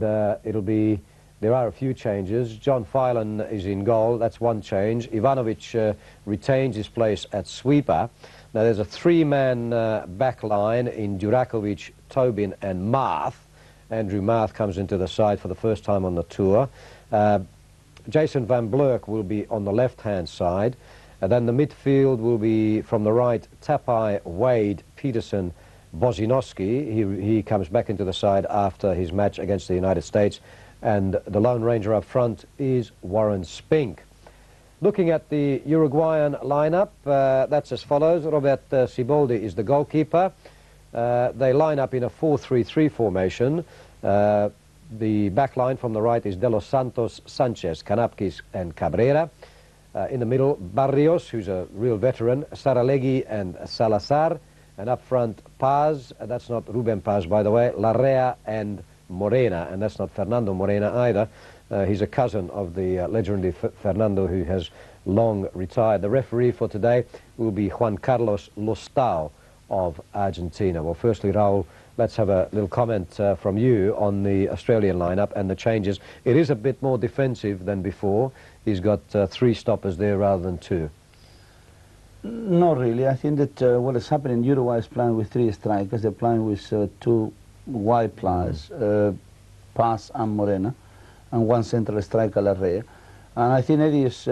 there are a few changes. John Filan is in goal, that's one change. Ivanovic retains his place at sweeper. Now there's a three-man back line in Durakovic, Tobin and Marth. Andrew Marth comes into the side for the first time on the tour. Jason van Blurk will be on the left-hand side. And then the midfield will be from the right, Tapai, Wade, Peterson, Bozinowski. He comes back into the side after his match against the United States. And the Lone Ranger up front is Warren Spink. Looking at the Uruguayan lineup, that's as follows. Robert Siboldi is the goalkeeper. They line up in a 4-3-3 formation. The back line from the right is De Los Santos, Sanchez, Canapkis and Cabrera. In the middle, Barrios, who's a real veteran, Saralegui and Salazar. And up front, Paz, that's not Ruben Paz, by the way, Larrea and Morena, and that's not Fernando Morena either. He's a cousin of the legendary Fernando, who has long retired. The referee for today will be Juan Carlos Lostao of Argentina. Well, firstly, Raul, let's have a little comment from you on the Australian lineup and the changes. It is a bit more defensive than before. He's got three stoppers there rather than two. Not really. I think that what has happened in Uruguay is playing with three strikers. They're playing with two wide players, Paz and Morena, and one central striker, Larrea. And I think Eddie is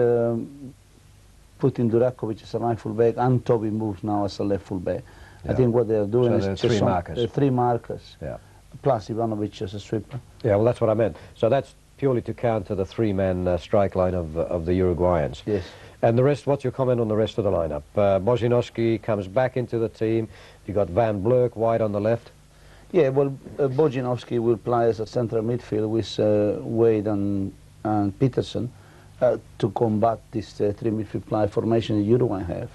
putting Durakovic as a right full back, and Toby moves now as a left full back. Yeah. I think what they are doing is three markers. Three markers, yeah, plus Ivanovic as a sweeper. Yeah, well, that's what I meant. So that's purely to counter the three-man strike line of the Uruguayans. Yes. And the rest, what's your comment on the rest of the lineup? Bozinowski comes back into the team. You got Van Blurk wide on the left. Yeah, well, Bozinowski will play as a central midfield with Wade and Peterson to combat this three midfield play formation that Uruguay have.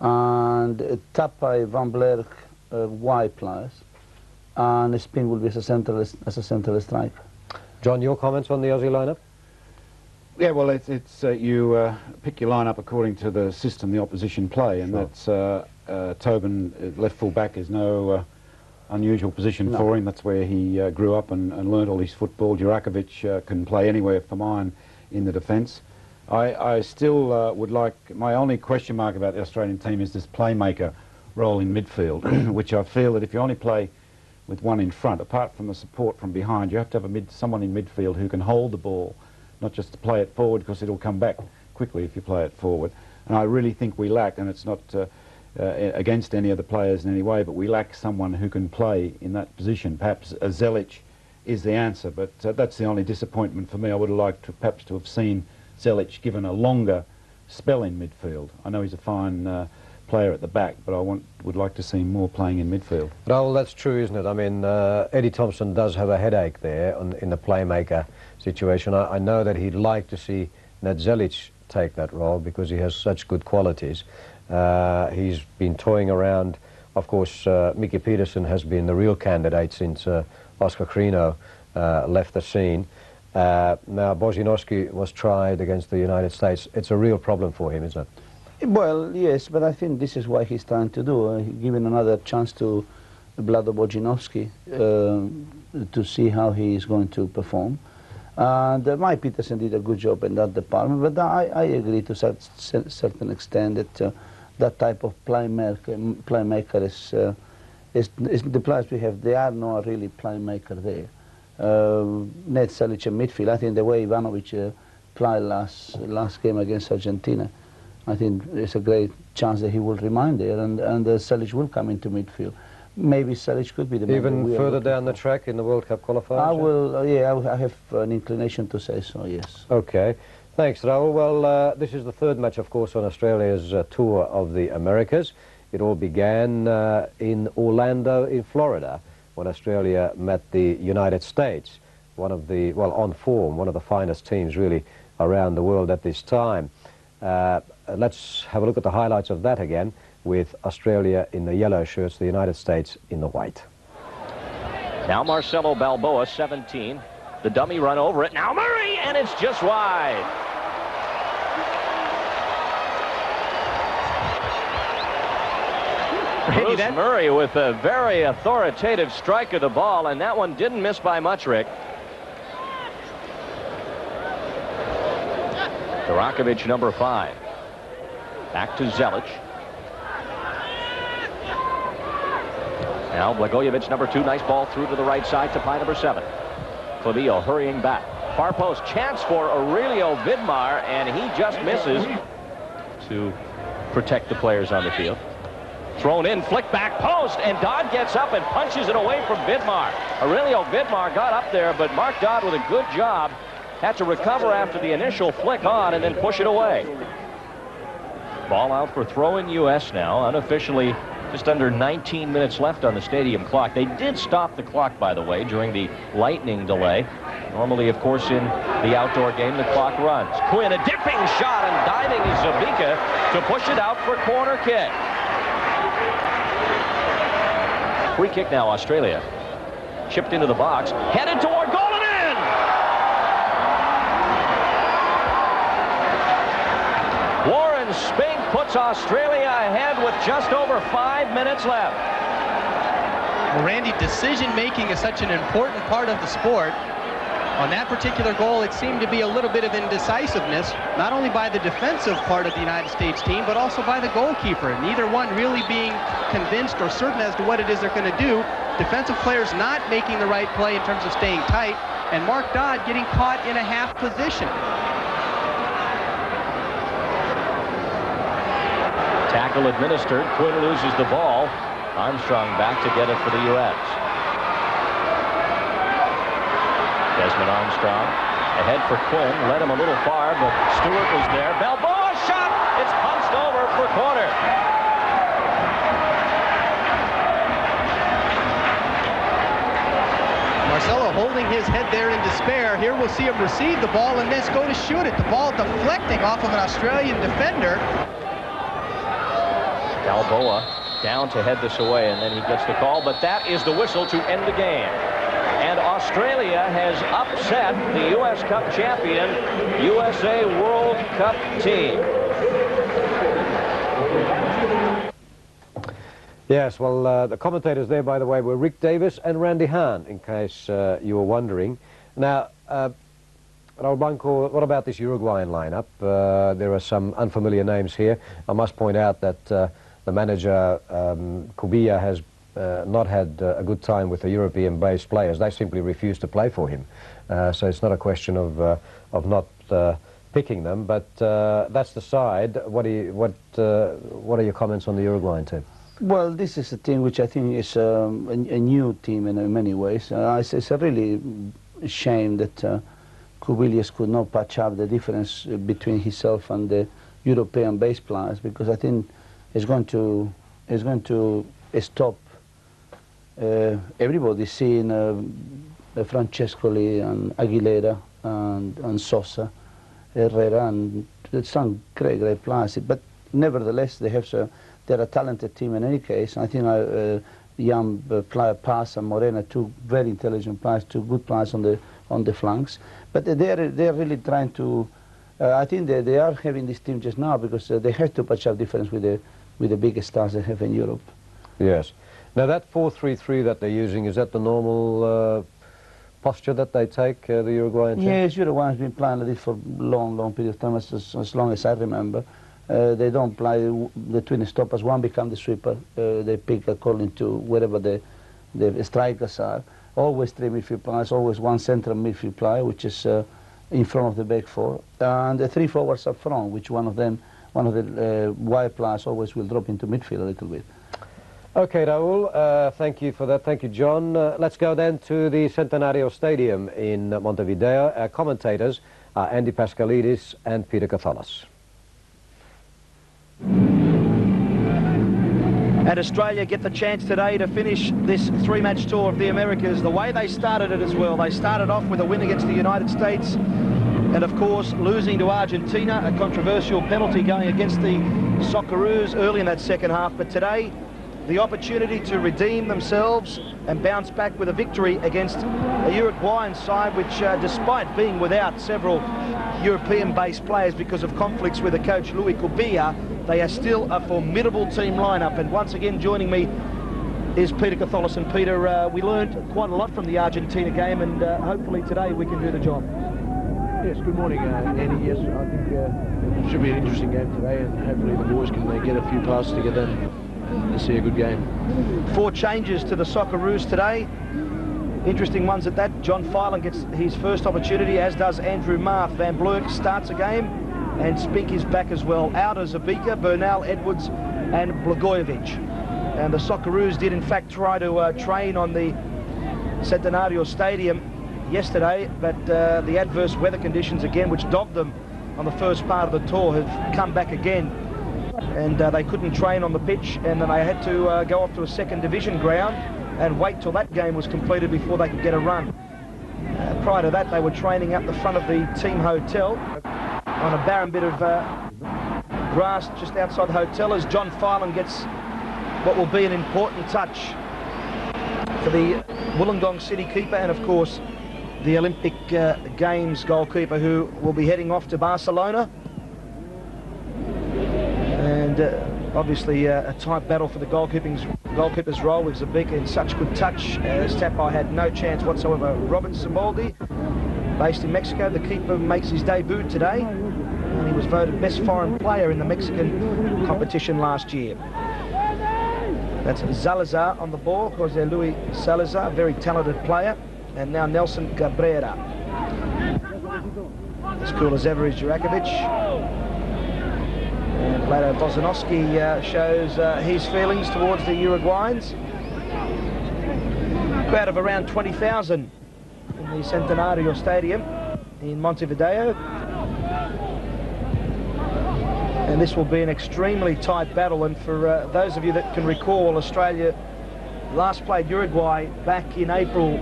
And Tapai, Van Blurk, wide players, and Spin will be as a central striker. John, your comments on the Aussie lineup? Yeah, well, it's you pick your lineup according to the system the opposition play, and sure. That's Tobin, left full back, is no unusual position for him. That's where he grew up and learned all his football. Durakovic can play anywhere for mine in the defence. I still would like, my only question mark about the Australian team is this playmaker role in midfield, which I feel that if you only play with one in front, apart from the support from behind, you have to have someone in midfield who can hold the ball, not just to play it forward, because it'll come back quickly if you play it forward. And I really think we lack, and it's not against any of the players in any way, but we lack someone who can play in that position. Perhaps a Zelic is the answer, but that's the only disappointment for me. I would have liked to perhaps to have seen Zelic given a longer spell in midfield. I know he's a fine player at the back, but I would like to see more playing in midfield. Raul, that's true, isn't it? I mean, Eddie Thompson does have a headache there in the playmaker situation. I know that he'd like to see Ned Zelic take that role because he has such good qualities. He's been toying around. Of course, Mickey Peterson has been the real candidate since Oscar Crino left the scene. Now, Bozinowski was tried against the United States. It's a real problem for him, isn't it? Well, yes, but I think this is what he's trying to do, giving another chance to Vlado Bozinowski to see how he is going to perform. And Mike Peterson did a good job in that department, but I agree to a certain extent that that type of playmaker is the players we have. They are not really playmaker there. Ned Zelic in midfield, I think the way Ivanovic played last game against Argentina, I think there's a great chance that he will remain there, and Zelic will come into midfield. Maybe Zelic could be the man. Even further down the track in the World Cup qualifiers? I will, yeah, I have an inclination to say so, yes. Okay. Thanks, Raul. Well, this is the third match, of course, on Australia's tour of the Americas. It all began in Orlando, in Florida, when Australia met the United States, one of the, well, on form, one of the finest teams, really, around the world at this time. Let's have a look at the highlights of that again, with Australia in the yellow shirts, the United States in the white. Now Marcelo Balboa, 17. The dummy run over it. Now Murray, and it's just wide. Bruce Murray with a very authoritative strike of the ball, and that one didn't miss by much, Rick. Durakovic, number 5. Back to Zelic. Now Blagojevic, number 2. Nice ball through to the right side to Pi, number 7. Clavillo hurrying back. Far post, chance for Aurelio Vidmar, and he just misses to protect the players on the field. Thrown in, flick back post, and Dodd gets up and punches it away from Vidmar. Aurelio Vidmar got up there, but Mark Dodd with a good job had to recover after the initial flick on and then push it away. Ball out for throw-in U.S. now, unofficially just under 19 minutes left on the stadium clock. They did stop the clock, by the way, during the lightning delay. Normally, of course, in the outdoor game, the clock runs. Quinn, a dipping shot, and diving is Zabika to push it out for corner kick. Free kick now, Australia. Chipped into the box, headed toward goal and in! Warren Spink puts Australia ahead with just over 5 minutes left. Well, Randy, decision-making is such an important part of the sport. On that particular goal, it seemed to be a little bit of indecisiveness, not only by the defensive part of the United States team, but also by the goalkeeper. Neither one really being convinced or certain as to what it is they're going to do. Defensive players not making the right play in terms of staying tight, and Mark Dodd getting caught in a half position. Tackle administered. Quinn loses the ball. Armstrong back to get it for the U.S. Desmond Armstrong ahead for Quinn. Led him a little far, but Stewart was there. Balboa shot! It's punched over for corner. Marcelo holding his head there in despair. Here we'll see him receive the ball and then go to shoot it. The ball deflecting off of an Australian defender. Balboa down to head this away, and then he gets the call, but that is the whistle to end the game. And Australia has upset the U.S. Cup champion, USA World Cup team. Yes, well, the commentators there, by the way, were Rick Davis and Randy Hahn, in case you were wondering. Now, Raul Blanco, what about this Uruguayan lineup? There are some unfamiliar names here. I must point out that the manager, Cubilla, has not had a good time with the European-based players. They simply refuse to play for him. So it's not a question of not picking them, but that's the side. What are your comments on the Uruguayan team? Well, this is a team which I think is a new team in many ways. It's a really shame that Cubillas could not patch up the difference between himself and the European-based players, because I think it's going to stop everybody seeing Francescoli and Aguilera and Sosa, Herrera, and some great players. But nevertheless, they're a talented team in any case. I think young player Paz and Morena, two very intelligent players, two good players on the flanks. But they're really trying to. I think they are having this team just now because they have to patch up difference with the biggest stars they have in Europe. Yes. Now that 4-3-3 that they're using, is that the normal posture that they take, the Uruguayan team? Yes, Uruguay has been playing like this for a long period of time, as long as I remember. They don't play the twin stoppers. One becomes the sweeper. They pick according to wherever the strikers are. Always three midfield players, always one central midfield player, which is in front of the back four. And the three forwards up front, which one of the wide players always will drop into midfield a little bit. Okay, Raul, thank you for that. Thank you, John. Let's go then to the Centenario Stadium in Montevideo. Our commentators are Andy Pascalidis and Peter Katholis. And Australia get the chance today to finish this three-match tour of the Americas the way they started it as well. They started off with a win against the United States and, of course, losing to Argentina, a controversial penalty going against the Socceroos early in that second half. But today, the opportunity to redeem themselves and bounce back with a victory against a Uruguayan side which, despite being without several European-based players because of conflicts with the coach Luis Cubilla, they are still a formidable team lineup. And once again, joining me is Peter Katholis. And Peter, we learned quite a lot from the Argentina game, and hopefully today we can do the job. Yes, good morning, Andy. Yes, I think it should be an interesting game today, and hopefully the boys can get a few passes together and see a good game. 4 changes to the Socceroos today. Interesting ones at that. John Filan gets his first opportunity, as does Andrew Marth. Van Blurk starts a game, and Spink is back as well. Out are Zabika, Bernal, Edwards, and Blagojevich. And the Socceroos did in fact try to train on the Centenario Stadium yesterday, but the adverse weather conditions again, which dogged them on the first part of the tour, have come back again, and they couldn't train on the pitch, and then they had to go off to a second division ground and wait till that game was completed before they could get a run. Prior to that, they were training up the front of the team hotel on a barren bit of grass just outside the hotel, as John Filan gets what will be an important touch for the Wollongong City keeper, and of course the Olympic Games goalkeeper, who will be heading off to Barcelona. And obviously a tight battle for the goalkeeper's role, with Zabika in such good touch, as Tapai had no chance whatsoever. Robin Simbaldi, based in Mexico, the keeper, makes his debut today, and he was voted best foreign player in the Mexican competition last year. That's Salazar on the ball, Jose Luis Salazar, very talented player. And now Nelson Cabrera. As cool as ever is Jurakovic. And Vlado Bozanovsky shows his feelings towards the Uruguayans. Crowd of around 20,000 in the Centenario Stadium in Montevideo. And this will be an extremely tight battle, and for those of you that can recall, Australia last played Uruguay back in April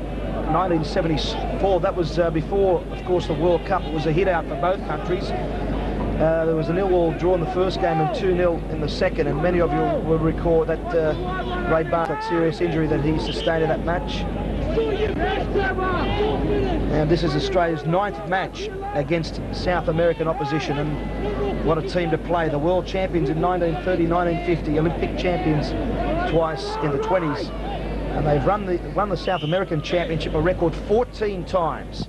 1974. That was before, of course, the World Cup. It was a hit out for both countries. There was a 0-0 draw in the first game and 2-0 in the second, and many of you will recall that Ray Bartlett serious injury that he sustained in that match. And this is Australia's 9th match against South American opposition, and what a team to play. The world champions in 1930, 1950, Olympic champions twice in the 20s. And they've won the South American Championship a record 14 times.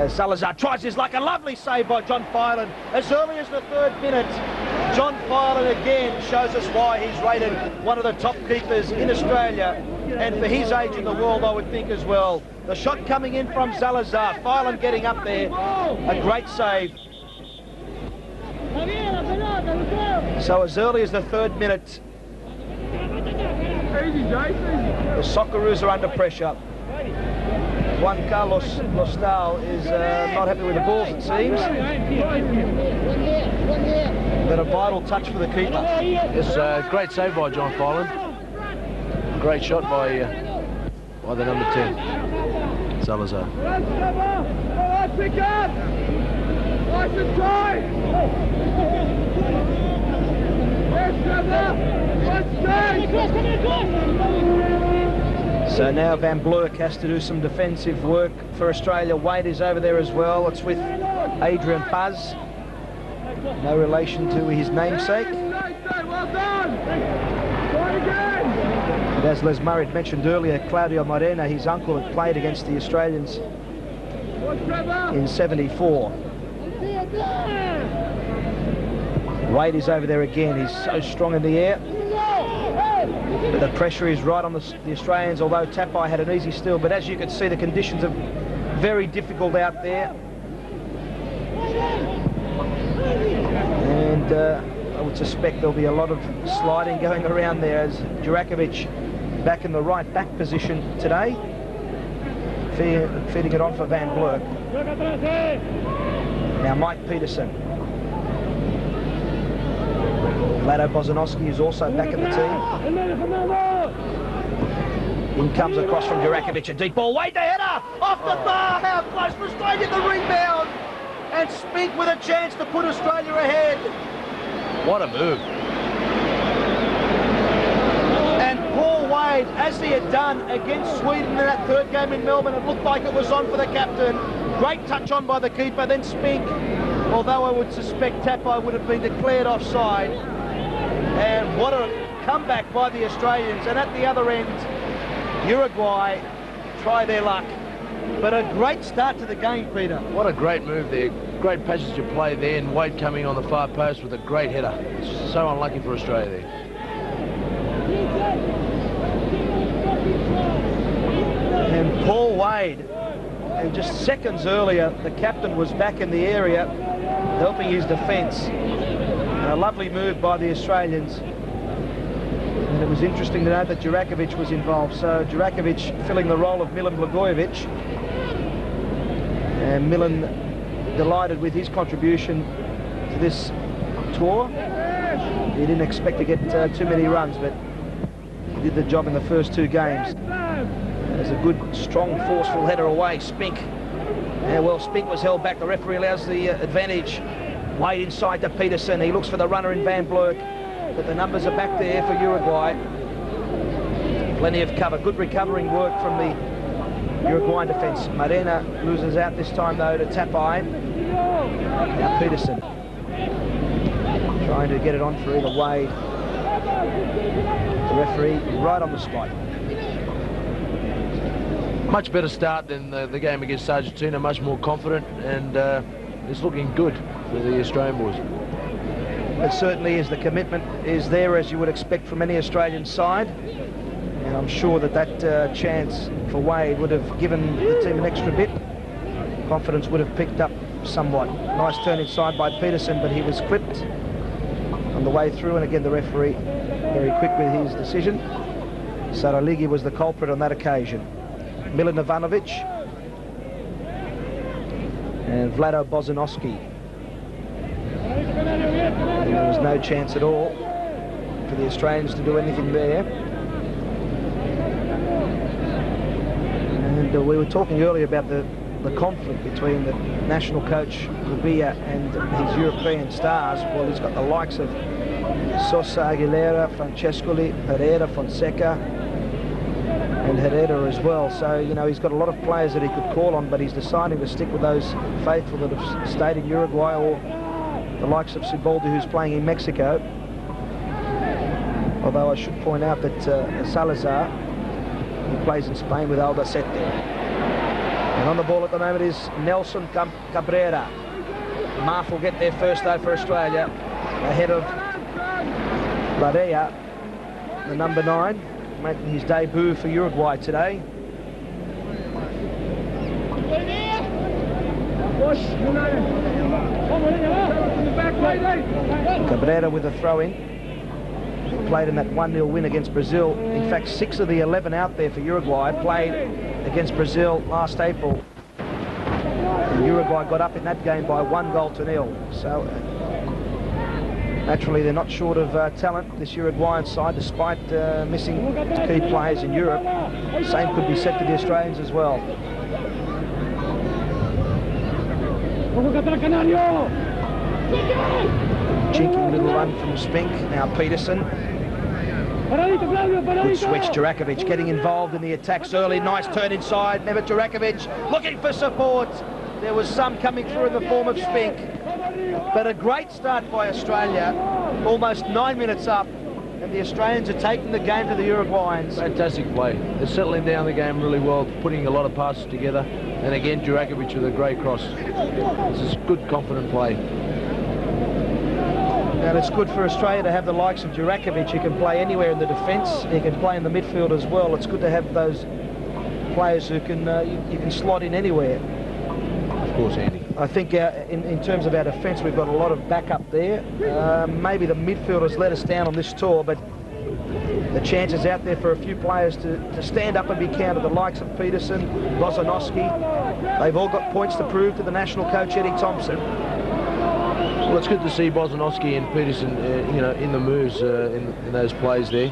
Salazar tries his luck, a lovely save by John Filan. As early as the 3rd minute, John Filan again shows us why he's rated one of the top keepers in Australia, and for his age in the world, I would think as well. The shot coming in from Salazar, Filan getting up there, a great save. So as early as the 3rd minute, the Socceroos are under pressure. Juan Carlos Lostal is not happy with the balls, it seems. But a vital touch for the keeper. It's a great save by John Filan. Great shot by the number 10, Salazar. So now Van Blurk has to do some defensive work for Australia. Wade is over there as well. It's with Adrian Paz. No relation to his namesake. But as Les Murray had mentioned earlier, Claudio Morena, his uncle, had played against the Australians in '74. Wade is over there again. He's so strong in the air. But the pressure is right on the Australians, although Tapai had an easy steal. But as you can see, the conditions are very difficult out there. And I would suspect there'll be a lot of sliding going around there, as Jurakovic back in the right back position today, feeding it on for Van Blurk. Now Mike Peterson. Vlado Bozanovsky is also back in the team. In comes across from Jurakovic, a deep ball. Wade the header! Off the bar! How close for Australia, the rebound! And Spink with a chance to put Australia ahead. What a move. And Paul Wade, as he had done against Sweden in that 3rd game in Melbourne, it looked like it was on for the captain. Great touch on by the keeper. Then Spink, although I would suspect Tapai would have been declared offside. And what a comeback by the Australians. And at the other end, Uruguay try their luck. But a great start to the game, Peter. What a great move there. Great passage of play there, and Wade coming on the far post with a great header. It's so unlucky for Australia there. And Paul Wade, and just seconds earlier, the captain was back in the area helping his defence. And a lovely move by the Australians. And it was interesting to note that Jurakovic was involved. So Jurakovic filling the role of Milan Blagojevic. And Milan delighted with his contribution to this tour. He didn't expect to get too many runs, but he did the job in the first 2 games. There's a good, strong, forceful header away. Spink. Yeah, well, Spink was held back. The referee allows the advantage. Wade inside to Peterson. He looks for the runner in Van Blerk, but the numbers are back there for Uruguay. Plenty of cover. Good recovering work from the Uruguayan defence. Marena loses out this time, though, to Tapai. Now Peterson trying to get it on for either Wade. The referee right on the spot. Much better start than the game against Argentina, much more confident, and it's looking good for the Australian boys. It certainly is. The commitment is there, as you would expect from any Australian side, and I'm sure that chance for Wade would have given the team an extra bit. Confidence would have picked up somewhat. Nice turn inside by Peterson, but he was clipped on the way through, and again the referee very quick with his decision. Saraligi was the culprit on that occasion. Milan Ivanovic and Vlado Bozanovski. And there was no chance at all for the Australians to do anything there. And we were talking earlier about the conflict between the national coach Rubia and his European stars. Well, he's got the likes of Sosa, Aguilera, Francescoli, Herrera, Fonseca, and Herrera as well. So, you know, he's got a lot of players that he could call on, but he's deciding to stick with those faithful that have stayed in Uruguay, or the likes of Siboldi, who's playing in Mexico. Although I should point out that Salazar, he plays in Spain with Albacete. And on the ball at the moment is Nelson Cabrera. Marf will get there first, though, for Australia, ahead of Larea, the number 9. Making his debut for Uruguay today. Cabrera with a throw-in. Played in that 1-0 win against Brazil. In fact, 6 of the 11 out there for Uruguay played against Brazil last April. And Uruguay got up in that game by 1-0. So naturally, they're not short of talent, this Uruguayan side, despite missing key players in Europe. Same could be said to the Australians as well. Cheeky little run from Spink. Now Peterson. Good switch. Jurakovic getting involved in the attacks early. Nice turn inside. Never Jurakovic looking for support. There was some coming through in the form of Spink. But a great start by Australia, almost 9 minutes up, and the Australians are taking the game to the Uruguayans. Fantastic play. They're settling down the game really well, putting a lot of passes together, and again Jurakovic with a great cross. This is good, confident play. And it's good for Australia to have the likes of Jurakovic, who can play anywhere in the defence. He can play in the midfield as well. It's good to have those players who can you can slot in anywhere. Of course, Andy. I think in terms of our defence, we've got a lot of backup there. Maybe the midfielders let us down on this tour, but the chances out there for a few players to stand up and be counted. The likes of Peterson, Bozanovski, they've all got points to prove to the national coach Eddie Thompson. Well, it's good to see Bozanovski and Peterson, you know, in the moves in those plays there.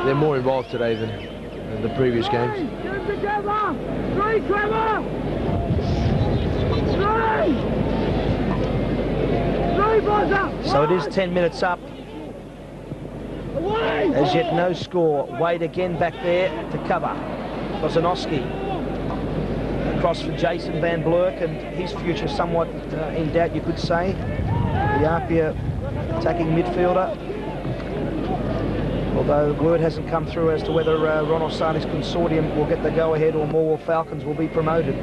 They're more involved today than the previous games. So it is 10 minutes up. As yet no score. Wade again back there to cover. Bozanovski across for Jason Van Blerk, and his future somewhat in doubt, you could say. The Apia attacking midfielder. Although word hasn't come through as to whether Ron Orsani's consortium will get the go-ahead or Morwell Falcons will be promoted.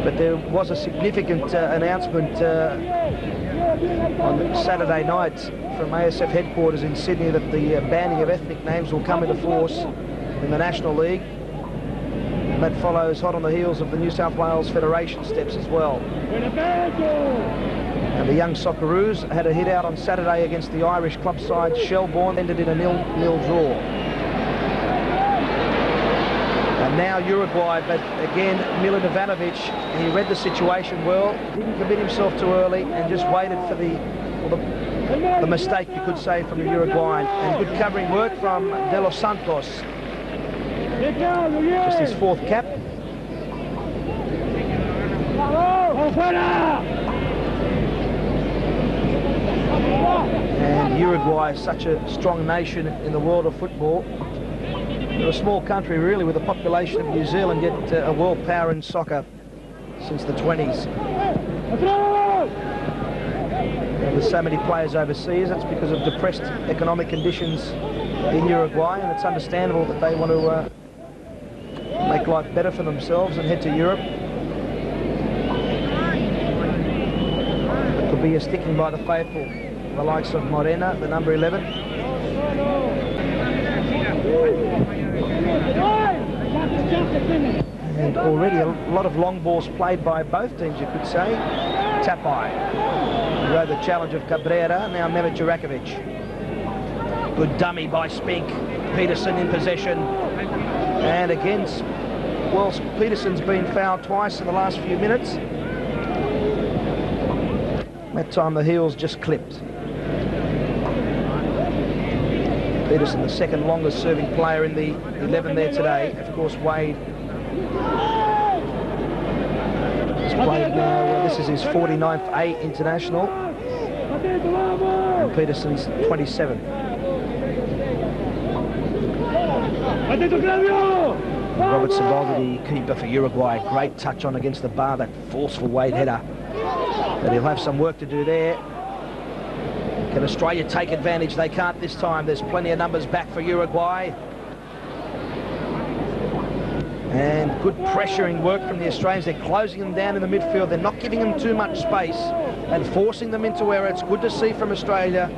But there was a significant announcement on Saturday night from ASF headquarters in Sydney that the banning of ethnic names will come into force in the National League. That follows hot on the heels of the New South Wales Federation steps as well. And the young Socceroos had a hit out on Saturday against the Irish club side Shelbourne, ended in a 0-0 draw. And now Uruguay, but again, Milan Ivanovic, he read the situation well, didn't commit himself too early and just waited for the mistake, you could say, from the Uruguayan. And good covering work from De Los Santos. Just his 4th cap. And Uruguay is such a strong nation in the world of football. They're a small country really with a population of New Zealand, yet a world power in soccer since the 20s. There's so many players overseas, that's because of depressed economic conditions in Uruguay, and it's understandable that they want to make life better for themselves and head to Europe. It could be a sticking by the faithful, the likes of Morena, the number 11. And already a lot of long balls played by both teams, you could say. Tapai rode the challenge of Cabrera, now Mehmet Jurakovic. Good dummy by Spink. Peterson in possession. And again, well, Peterson's been fouled twice in the last few minutes. That time the heels just clipped. Peterson, the 2nd longest serving player in the 11 there today. Of course, Wade has played now, well, this is his 49th A international. And Peterson's 27th. Robert Saboldi, the keeper for Uruguay, great touch on against the bar, that forceful Wade header. But he'll have some work to do there. Can Australia take advantage? They can't this time. There's plenty of numbers back for Uruguay. And good pressuring work from the Australians. They're closing them down in the midfield. They're not giving them too much space and forcing them into error. It's good to see from Australia.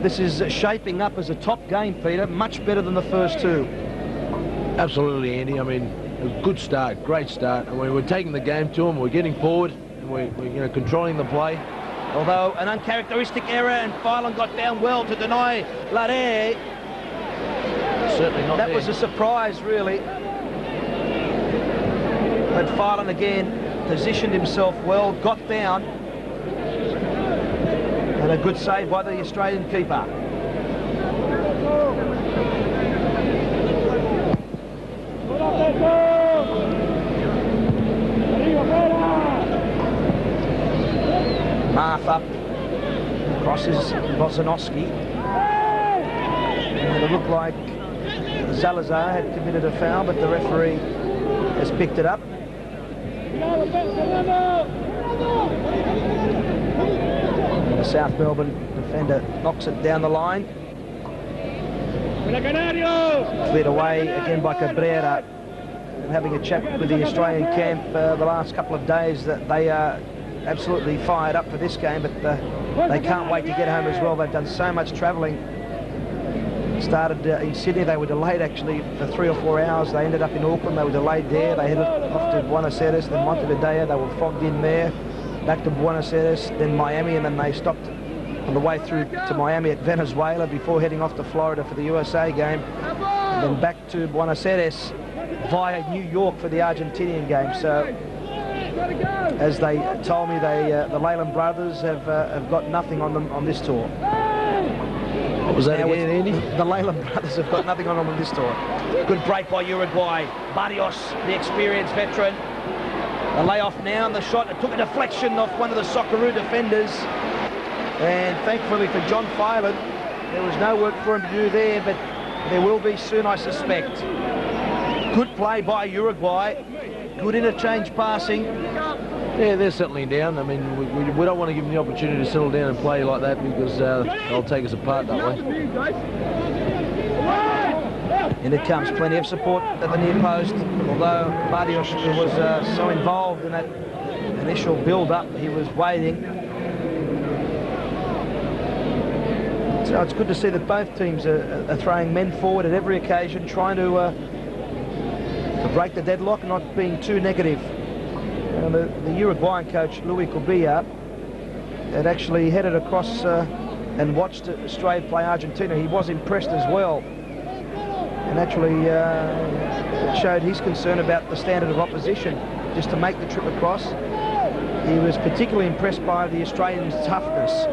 This is shaping up as a top game, Peter. Much better than the first 2. Absolutely, Andy. I mean, a good start, great start. And we're taking the game to them. We're getting forward. And we're controlling the play. Although an uncharacteristic error, and Phelan got down well to deny Larre. Certainly not. That was a surprise, really. But Phelan again positioned himself well, got down, and a good save by the Australian keeper. Marth up, crosses Bosanowski. And it looked like Salazar had committed a foul, but the referee has picked it up. And the South Melbourne defender knocks it down the line. Cleared away again by Cabrera. And having a chat with the Australian camp the last couple of days, that they are absolutely fired up for this game, but they can't wait to get home as well. They've done so much travelling. Started in Sydney. They were delayed actually for 3 or 4 hours. They ended up in Auckland. They were delayed there. They headed off to Buenos Aires, then Montevideo. They were fogged in there. Back to Buenos Aires, then Miami, and then they stopped on the way through to Miami at Venezuela before heading off to Florida for the USA game. And then back to Buenos Aires via New York for the Argentinian game. So, as they told me, the Leyland brothers have got nothing on them on this tour. What was that again, Andy? The Leyland brothers have got nothing on them on this tour. Good break by Uruguay. Barrios, the experienced veteran. The layoff now, and the shot, it took a deflection off one of the Socceroo defenders. And thankfully for John Phelan, there was no work for him to do there, but there will be soon, I suspect. Good play by Uruguay. Good interchange passing. Yeah, they're settling down. I mean, we don't want to give them the opportunity to settle down and play like that, because they'll take us apart that way. And it comes, plenty of support at the near post, although Barrios was so involved in that initial build-up, he was waiting. So it's good to see that both teams are throwing men forward at every occasion, trying to break the deadlock, not being too negative. The Uruguayan coach, Luis Cubilla, had actually headed across and watched Australia play Argentina. He was impressed as well, and actually showed his concern about the standard of opposition just to make the trip across. He was particularly impressed by the Australians' toughness.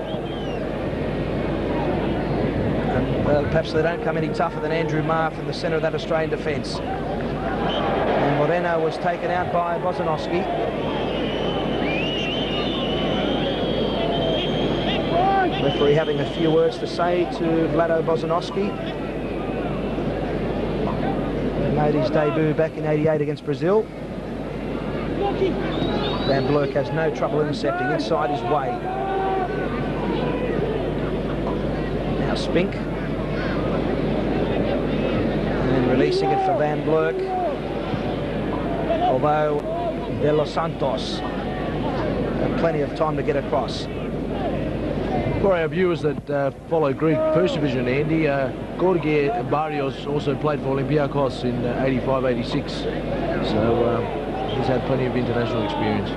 And perhaps they don't come any tougher than Andrew Marth in the centre of that Australian defence. And Moreno was taken out by Bozanovski. Referee having a few words to say to Vlado Bozanovski. He made his debut back in '88 against Brazil. Van Blurk has no trouble intercepting inside his way. Now Spink. And releasing it for Van Blurk. Although De Los Santos had plenty of time to get across. For our viewers that follow Greek First Division, Andy, Gorgie Barrios also played for Olympiacos in '85-86. So he's had plenty of international experience.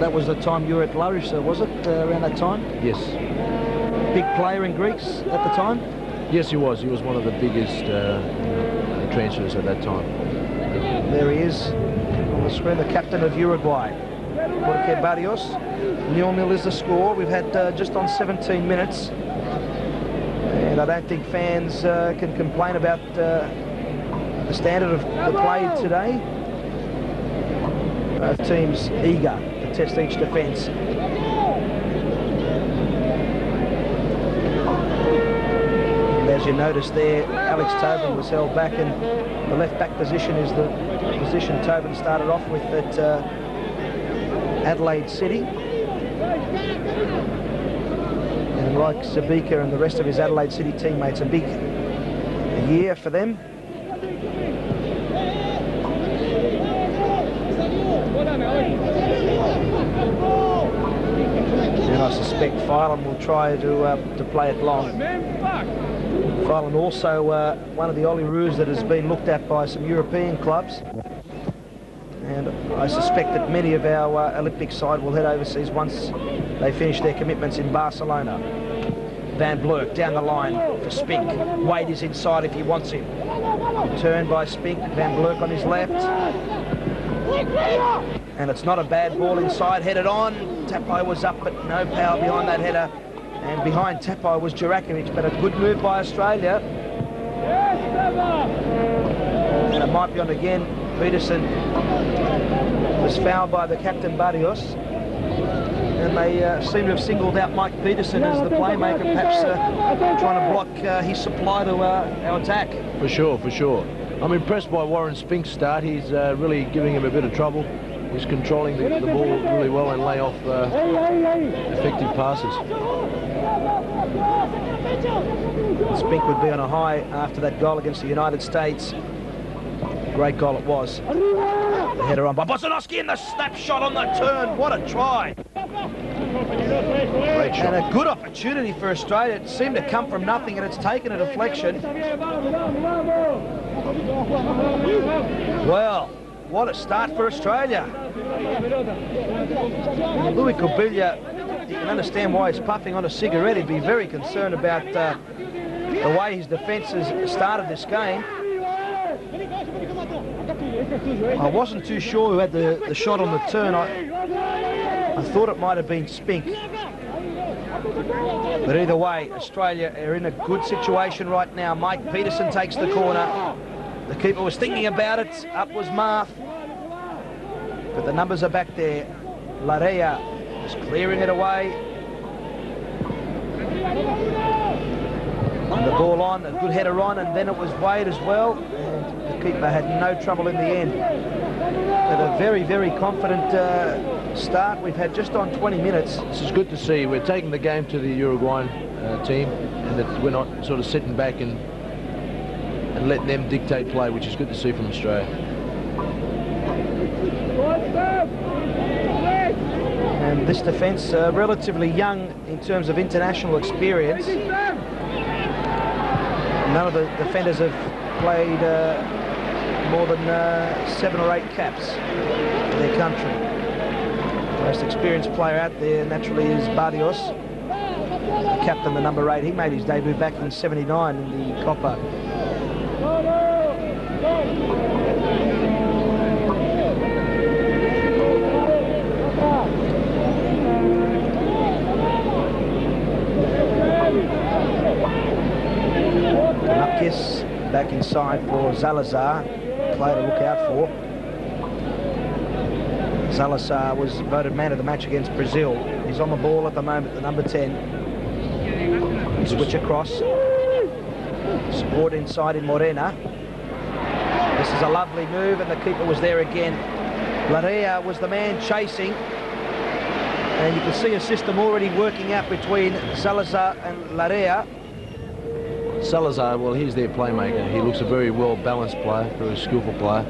That was the time you were at Larissa, was it, around that time? Yes. Big player in Greece at the time? Yes, he was. He was one of the biggest transfers at that time. There he is on the screen, the captain of Uruguay. Jorge Barrios. 0-0 is the score. We've had just on 17 minutes. And I don't think fans can complain about the standard of the play today. Both teams eager to test each defence. And as you notice there, Alex Tobin was held back, and the left back position is the position Tobin started off with at Adelaide City. And like Zabika and the rest of his Adelaide City teammates, a big year for them. And I suspect Phelan will try to play it long. Phelan also one of the Olyroos that has been looked at by some European clubs. And I suspect that many of our Olympic side will head overseas once they finish their commitments in Barcelona. Van Blurk down the line for Spink. Wade is inside if he wants him. Turn by Spink. Van Blurk on his left. And it's not a bad ball inside. Headed on. Tapai was up, but no power behind that header. And behind Tapai was Jurakovic, but a good move by Australia. And it might be on again. Peterson was fouled by the captain Barrios, and they seem to have singled out Mike Peterson as the playmaker, perhaps trying to block his supply to our attack. For sure, for sure. I'm impressed by Warren Spink's start. He's really giving him a bit of trouble. He's controlling the ball really well and lay off effective passes. Spink would be on a high after that goal against the United States. Great goal it was. The header on by Bozanovski, and the snapshot on the turn. What a try. Great shot. And a good opportunity for Australia. It seemed to come from nothing, and it's taken a deflection. Well, what a start for Australia. Luis Cubilla, you can understand why he's puffing on a cigarette. He'd be very concerned about the way his defence has started this game. I wasn't too sure who had the shot on the turn. I thought it might have been Spink. But either way, Australia are in a good situation right now. Mike Peterson takes the corner. The keeper was thinking about it. Up was Marth. But the numbers are back there. Larea is clearing it away. And the ball on, a good header on, and then it was Wade as well. And the keeper had no trouble in the end. But a very, very confident start. We've had just on 20 minutes. This is good to see. We're taking the game to the Uruguayan team, and that we're not sort of sitting back and and letting them dictate play, which is good to see from Australia. And this defence, relatively young in terms of international experience. None of the defenders have played more than 7 or 8 caps for their country. The most experienced player out there naturally is Barrios, captain, the number 8. He made his debut back in '79 in the Copa. Kanakis back inside for Zalazar, player to look out for. Zalazar was voted man of the match against Brazil. He's on the ball at the moment, the number 10. Switch across. Support inside in Morena. This is a lovely move, and the keeper was there again. Larea was the man chasing. And you can see a system already working out between Salazar and Larea. Salazar, well, he's their playmaker. He looks a very well-balanced player, very skillful player,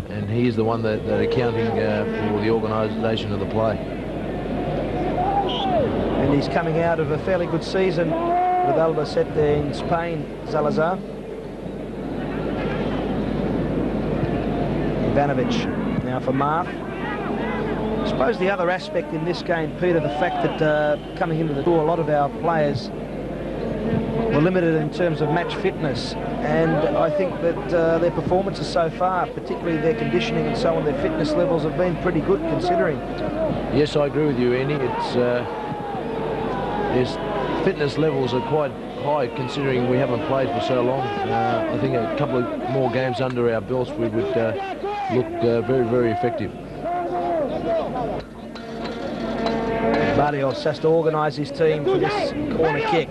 and he's the one that accounting for the organisation of the play. And he's coming out of a fairly good season with Albacete in Spain, Salazar. Ivanovic now for Marth. I suppose the other aspect in this game, Peter, the fact that coming into the tour, a lot of our players were limited in terms of match fitness, and I think that their performances so far, particularly their conditioning and so on, their fitness levels have been pretty good considering. Yes, I agree with you, Andy. His fitness levels are quite high considering we haven't played for so long. I think a couple of more games under our belts we would look very, very effective. Barrios has to organise his team for this corner kick.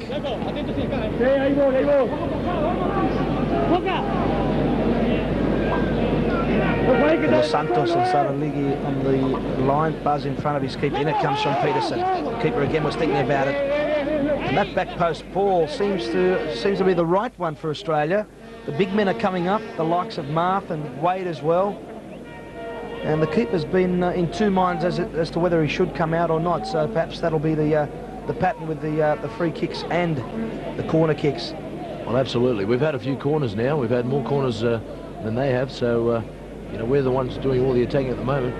Dos Santos and Saraligi on the line, buzz in front of his keeper. In it comes Sean Peterson. The keeper again was thinking about it. And that back post ball seems to be the right one for Australia. The big men are coming up, the likes of Marth and Wade as well. And the keeper's been in two minds as to whether he should come out or not. So perhaps that'll be the pattern with the free kicks and the corner kicks. Well, absolutely. We've had a few corners now. We've had more corners than they have. So, you know, we're the ones doing all the attacking at the moment.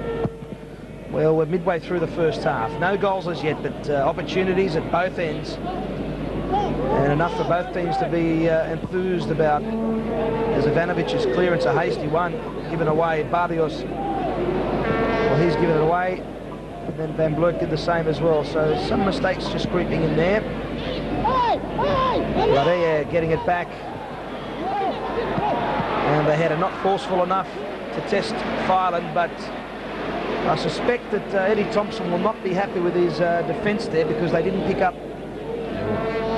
Well, we're midway through the first half. No goals as yet, but opportunities at both ends. And enough for both teams to be enthused about. As Ivanovic's clearance, a hasty one, given away. Barrios, well, he's given it away. And then Van Blurk did the same as well. So some mistakes just creeping in there. Larea getting it back. And the header not forceful enough to test Filan, but I suspect that Eddie Thompson will not be happy with his defence there because they didn't pick up.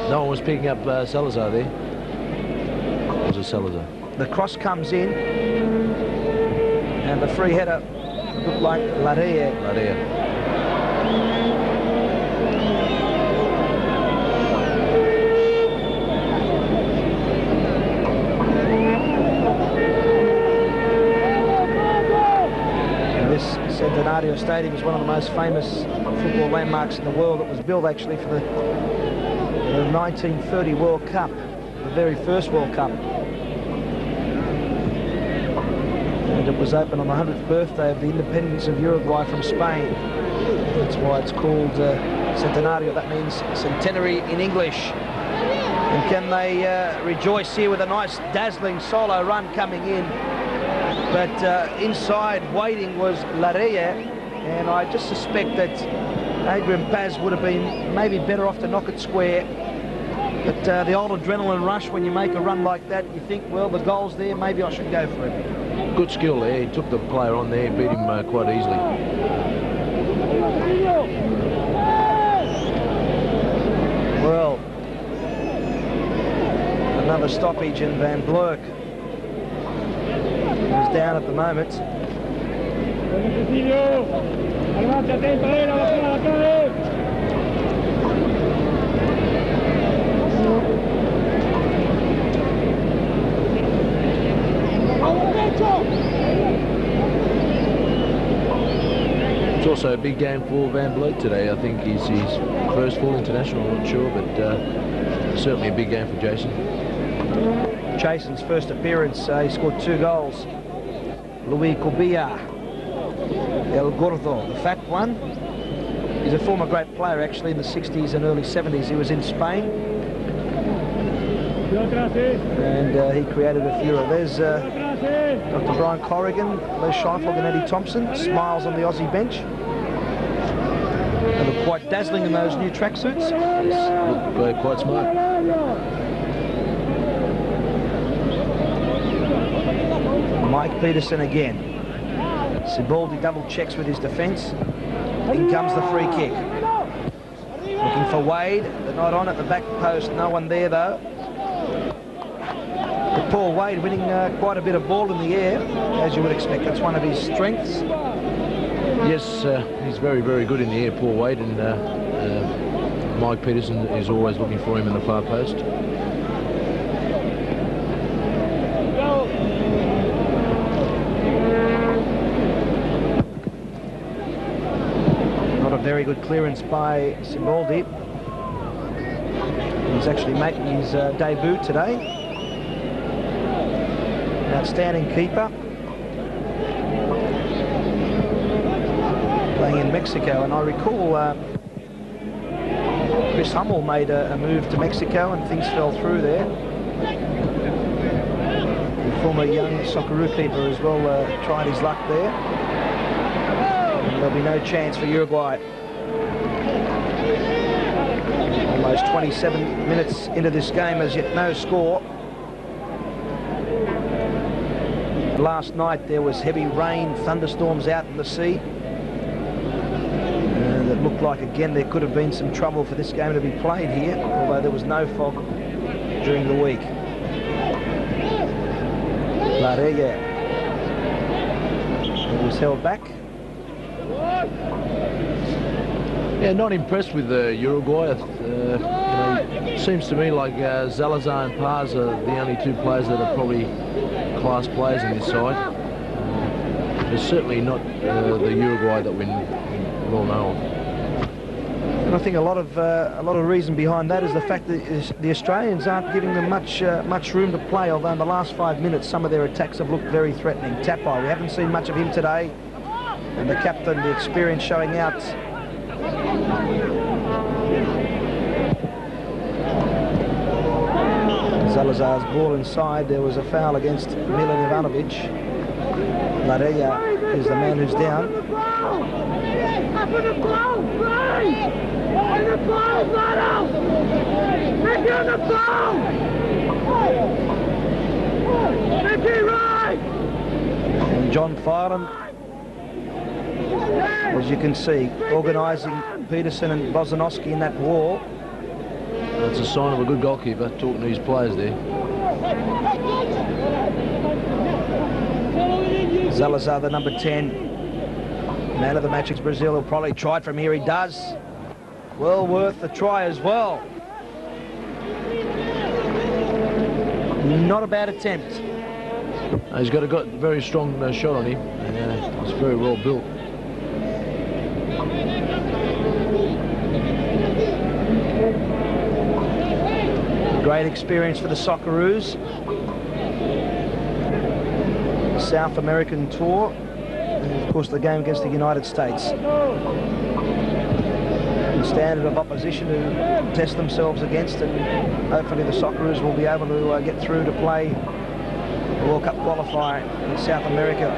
No one was picking up Salazar there. It was a Salazar. The cross comes in, and the free header looked like Larea. Centenario Stadium is one of the most famous football landmarks in the world. It was built actually for the 1930 World Cup, the very first World Cup. And it was opened on the 100th birthday of the independence of Uruguay from Spain. That's why it's called Centenario. That means centenary in English. And can they rejoice here with a nice dazzling solo run coming in. But inside waiting was Larea, and I just suspect that Adrian Paz would have been maybe better off to knock it square. But the old adrenaline rush, when you make a run like that, you think, well, the goal's there, maybe I should go for it. Good skill there. He took the player on there, beat him quite easily. Well, another stoppage, and Van Blurk is down at the moment. also a big game for Van Vleet today. I think he's his first full international, I'm not sure, but certainly a big game for Jason. Jason's first appearance, he scored 2 goals. Luis Cobilla, El Gordo, the fat one. He's a former great player, actually, in the 60s and early 70s. He was in Spain. And he created a furor. There's Dr. Brian Corrigan, Les Scheifele and Eddie Thompson. Smiles on the Aussie bench. They look quite dazzling in those new tracksuits. Yes, look quite smart. Mike Peterson again. Sibaldi double checks with his defence. In comes the free kick. Looking for Wade. They're not on at the back post. No one there, though. But Paul Wade winning quite a bit of ball in the air, as you would expect. That's one of his strengths. Yes, he's very, very good in the air, Paul Wade, and Mike Peterson is always looking for him in the far post. Not a very good clearance by Sibaldi. He's actually making his debut today. An outstanding keeper. Playing in Mexico, and I recall Chris Hummel made a move to Mexico and things fell through there. The former young Socceroo keeper as well tried his luck there. And there'll be no chance for Uruguay. Almost 27 minutes into this game, as yet no score. Last night there was heavy rain, thunderstorms out in the sea. It looked like again there could have been some trouble for this game to be played here, although there was no fog during the week. Larega. It was held back. Yeah, not impressed with Uruguay. It seems to me like Zalazar and Paz are the only 2 players that are probably class players in this side. It's certainly not the Uruguay that we all know of. And I think a lot of reason behind that is the fact that the Australians aren't giving them much room to play. Although in the last 5 minutes, some of their attacks have looked very threatening. Tapai, we haven't seen much of him today, and the captain, the experience showing out. Salazar's ball inside. There was a foul against Milan Ivanovic. Larega is the man who's down. And John Filan, as you can see, organising Peterson and Bozanowski in that wall. That's a sign of a good goalkeeper, talking to his players there. Zalazar, the number 10. Man of the match is Brazil. He'll probably try it from here. He does. Well worth the try as well. Not a bad attempt. He's got a very strong shot on him. He's very well built. Great experience for the Socceroos. South American tour. And of course the game against the United States. The standard of opposition to test themselves against, and hopefully the Socceroos will be able to get through to play the World Cup qualifier in South America.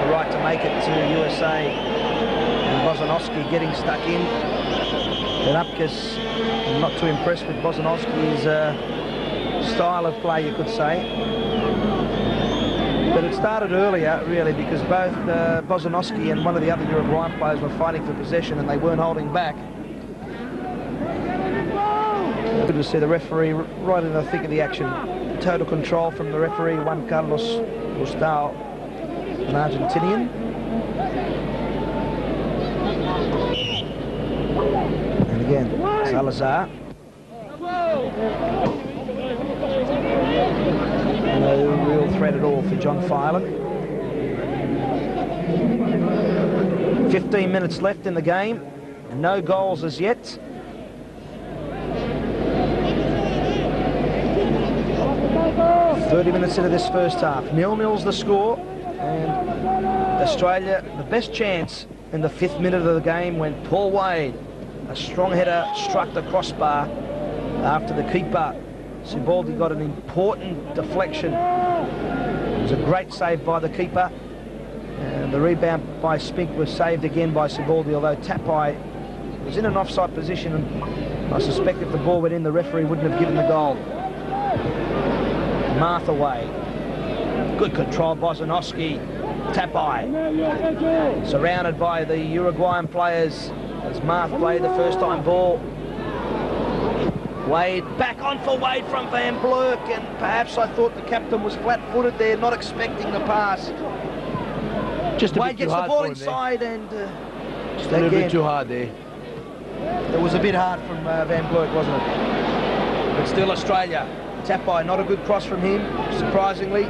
The right to make it to USA. And Bozanowski getting stuck in. Denapkis, I'm not too impressed with Bozanowski's style of play, you could say. But it started earlier, really, because both Bozanowski and one of the other Uruguayan players were fighting for possession and they weren't holding back. Good to see the referee right in the thick of the action. Total control from the referee, Juan Carlos Gustavo, an Argentinian. And again, Salazar. No real threat at all for John Filan. 15 minutes left in the game. No goals as yet. "30 minutes into this first half. 0-0's the score. And Australia, the best chance in the 5th minute of the game when Paul Wade, a strong header, struck the crossbar after the keeper. Siboldi got an important deflection. It was a great save by the keeper. And the rebound by Spink was saved again by Siboldi, although Tapai was in an offside position, and I suspect if the ball went in, the referee wouldn't have given the goal. Martha Wade. Good control by Zanowski. Tapai. Surrounded by the Uruguayan players as Martha played the first-time ball. Wade back on for Wade from Van Blerk, and perhaps I thought the captain was flat-footed there, not expecting the pass. Just a Wade bit too gets the hard ball for him inside and just a little bit too hard there. It was a bit hard from Van Blerk, wasn't it? But still Australia. Tapai, not a good cross from him, surprisingly.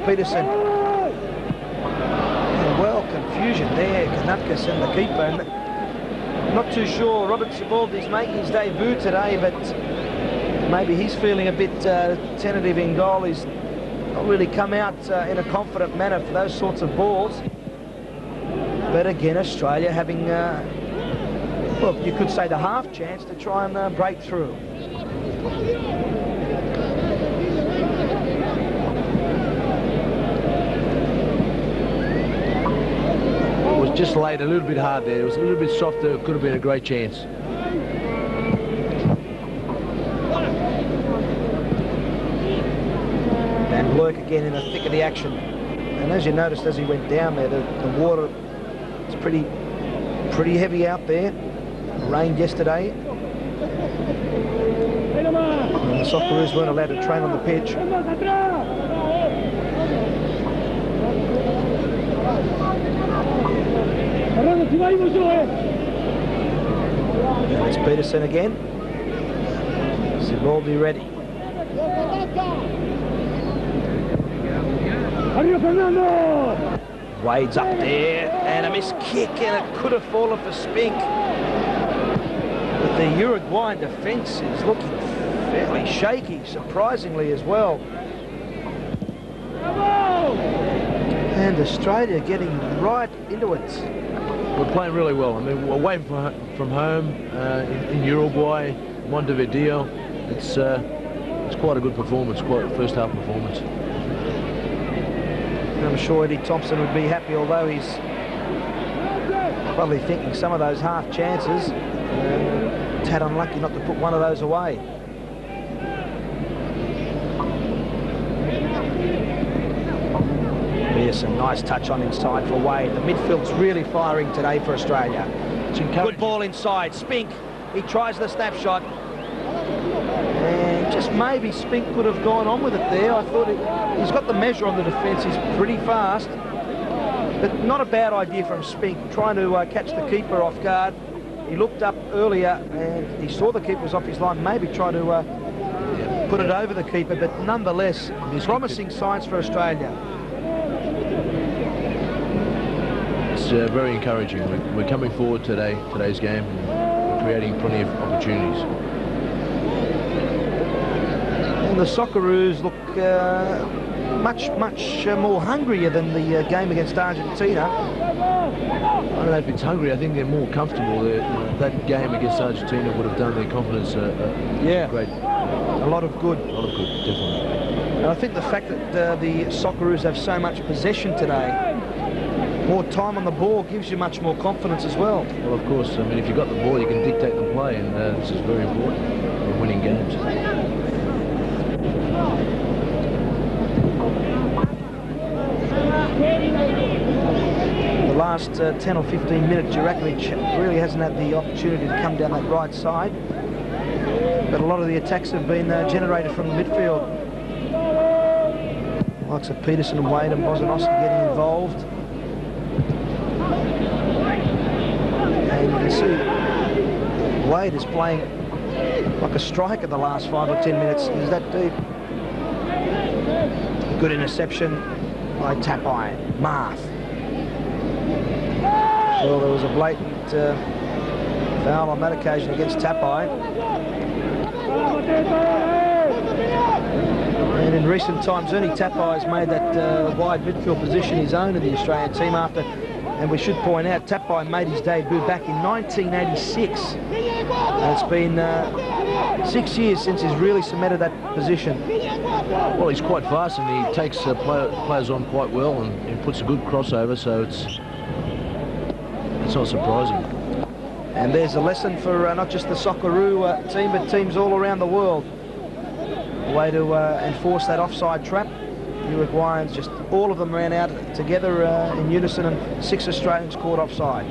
Peterson. And well, confusion there. Kanutkas and the keeper. And not too sure. Robert Siboldi's making his debut today, but maybe he's feeling a bit tentative in goal. He's not really come out in a confident manner for those sorts of balls. But again, Australia having, well, you could say the half chance to try and break through. It was just laid a little bit hard there. It was a little bit softer. It could have been a great chance. Van Blerk again in the thick of the action. And as you noticed as he went down there, the water is pretty heavy out there. It rained yesterday. And the Socceroos weren't allowed to train on the pitch. It's Peterson again. Siboldi ready. Wade's up there, and a missed kick, and it could have fallen for Spink. But the Uruguayan defence is looking fairly shaky, surprisingly as well. And Australia getting right into it. We're playing really well. I mean, away from home in Uruguay, Montevideo. It's quite a good performance, quite a first half performance. I'm sure Eddie Thompson would be happy, although he's probably thinking some of those half chances. Tad unlucky not to put one of those away. Yes, a nice touch on inside for Wade. The midfield's really firing today for Australia. Good ball inside. Spink, he tries the snapshot. And just maybe Spink could have gone on with it there. I thought he's got the measure on the defence. He's pretty fast. But not a bad idea from Spink, trying to catch the keeper off guard. He looked up earlier and he saw the keeper was off his line, maybe try to put it over the keeper, but nonetheless, promising signs for Australia. It's very encouraging. We're coming forward today's game, and we're creating plenty of opportunities. And the Socceroos look much more hungrier than the game against Argentina. I don't know if it's hungry. I think they're more comfortable. That game against Argentina would have done their confidence great. A lot of good. A lot of good, definitely. And I think the fact that the Socceroos have so much possession today, more time on the ball, gives you much more confidence as well. Well, of course. I mean, if you've got the ball, you can dictate the play, and this is very important in winning games. The last 10 or 15 minutes, Jurakovic really hasn't had the opportunity to come down that right side. But a lot of the attacks have been generated from the midfield. Likes of Peterson and Wade and Bozanowski getting involved. And you can see Wade is playing like a striker the last 5 or 10 minutes. He's that deep. Good interception by Tapai. Marth. Well, there was a blatant foul on that occasion against Tapai. And in recent times, Ernie Tapai has made that wide midfield position his own in the Australian team after, and we should point out, Tapai made his debut back in 1986. And it's been 6 years since he's really cemented that position. Well, he's quite fast and he takes players on quite well and puts a good crossover, so it's not surprising. And there's a lesson for not just the Socceroo team, but teams all around the world. A way to enforce that offside trap. Uruguayans, just all of them ran out together in unison, and 6 Australians caught offside.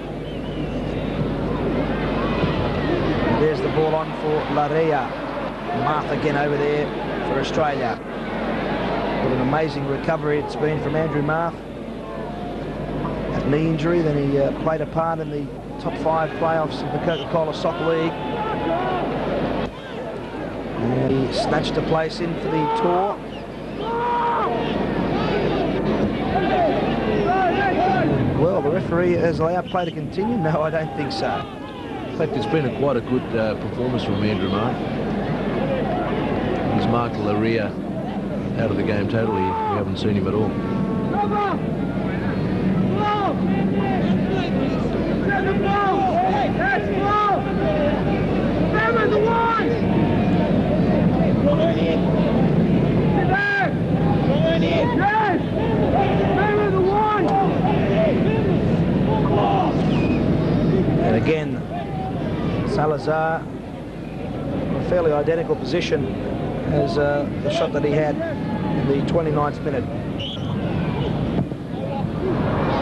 And there's the ball on for Larea. Marth again over there for Australia. What an amazing recovery it's been from Andrew Marth. That knee injury, then he played a part in the top 5 playoffs of the Coca-Cola Soccer League. And he snatched a place in for the tour. Well, the referee has allowed play to continue. No, I don't think so. In fact, it's been quite a good performance from Andrew Marth. He's marked Larea out of the game totally. We haven't seen him at all. And again, Salazar, a fairly identical position as the shot that he had in the 29th minute.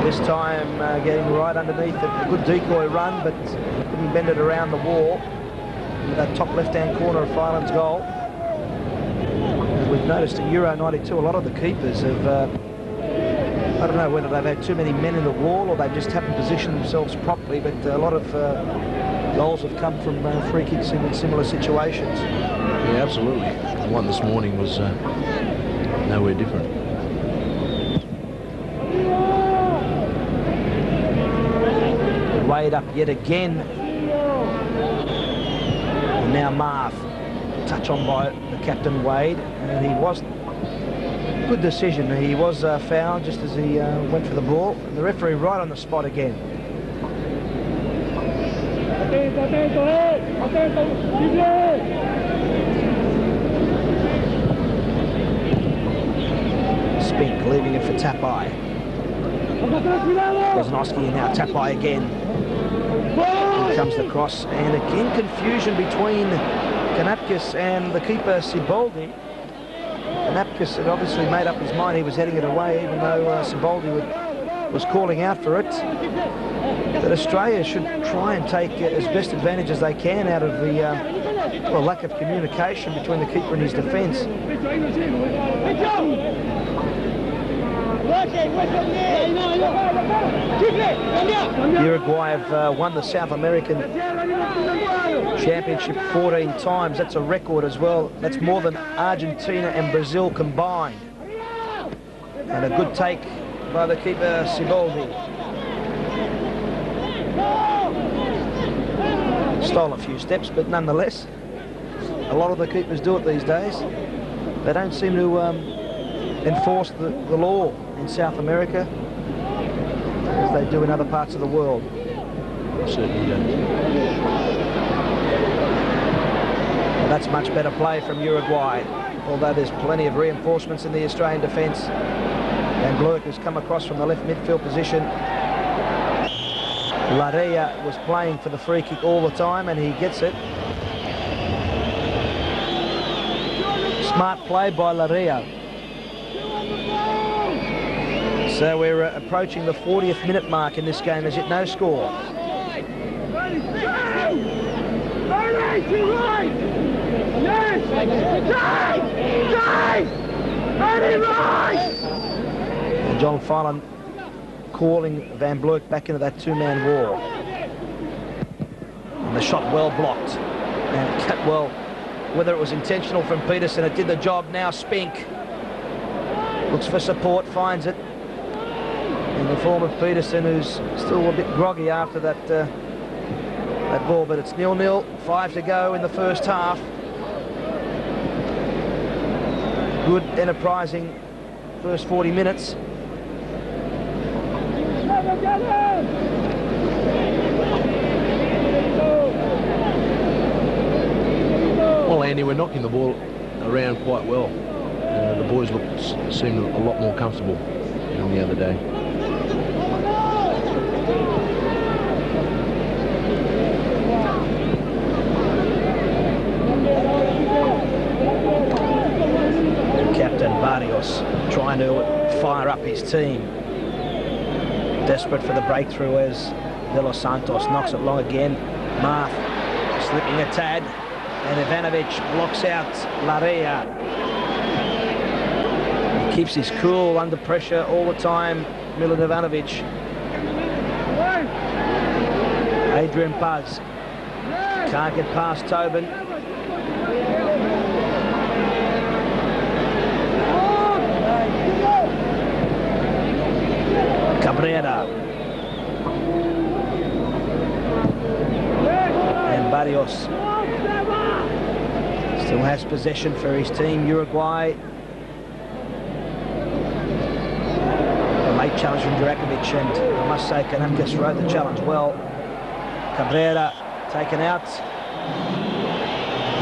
This time getting right underneath it. A good decoy run, but couldn't bend it around the wall. With that top left-hand corner of Filan's goal. As we've noticed at Euro 92, a lot of the keepers have, I don't know whether they've had too many men in the wall or they just haven't positioned themselves properly, but a lot of goals have come from free kicks in similar situations. Yeah, absolutely. The one this morning was nowhere different. Wade up yet again. And now Marth. Touch on by the captain Wade, and he was good decision. He was fouled just as he went for the ball. And the referee right on the spot again. Spink leaving it for Tapai. Kozlowski and now Tapai again. Here comes the cross, and again confusion between Kanapkis and the keeper Siboldi. Kanapkis had obviously made up his mind he was heading it away, even though Siboldi was calling out for it. But Australia should try and take as best advantage as they can out of the lack of communication between the keeper and his defence. Uruguay have won the South American Championship 14 times. That's a record as well. That's more than Argentina and Brazil combined. And a good take by the keeper Siboldi. Stole a few steps, but nonetheless, a lot of the keepers do it these days. They don't seem to enforce the law in South America as they do in other parts of the world. Certainly don't. Well, that's much better play from Uruguay, although there's plenty of reinforcements in the Australian defence. And Blurk has come across from the left midfield position. Larea was playing for the free kick all the time, and he gets it. Smart play by Larea. So we're approaching the 40th minute mark in this game. As yet, no score. And John Filan calling Van Bluyk back into that two-man wall. And the shot well blocked. And Catwell, whether it was intentional from Peterson, it did the job. Now Spink looks for support, finds it. in the form of Peterson, who's still a bit groggy after that that ball, but it's 0-0, 5 to go in the first half. Good, enterprising first 40 minutes. Well, Andy, we're knocking the ball around quite well. The boys seemed a lot more comfortable than the other day. Captain Barrios trying to fire up his team. Desperate for the breakthrough as De Los Santos knocks it long again. Marth slipping a tad, and Ivanovic blocks out Larea. He keeps his cool under pressure all the time, Milan Ivanovic. Adrian Paz can't get past Tobin. Cabrera and Barrios still has possession for his team, Uruguay. A late challenge from Durakovic, and I must say Kanapkas rode the challenge well. Cabrera taken out,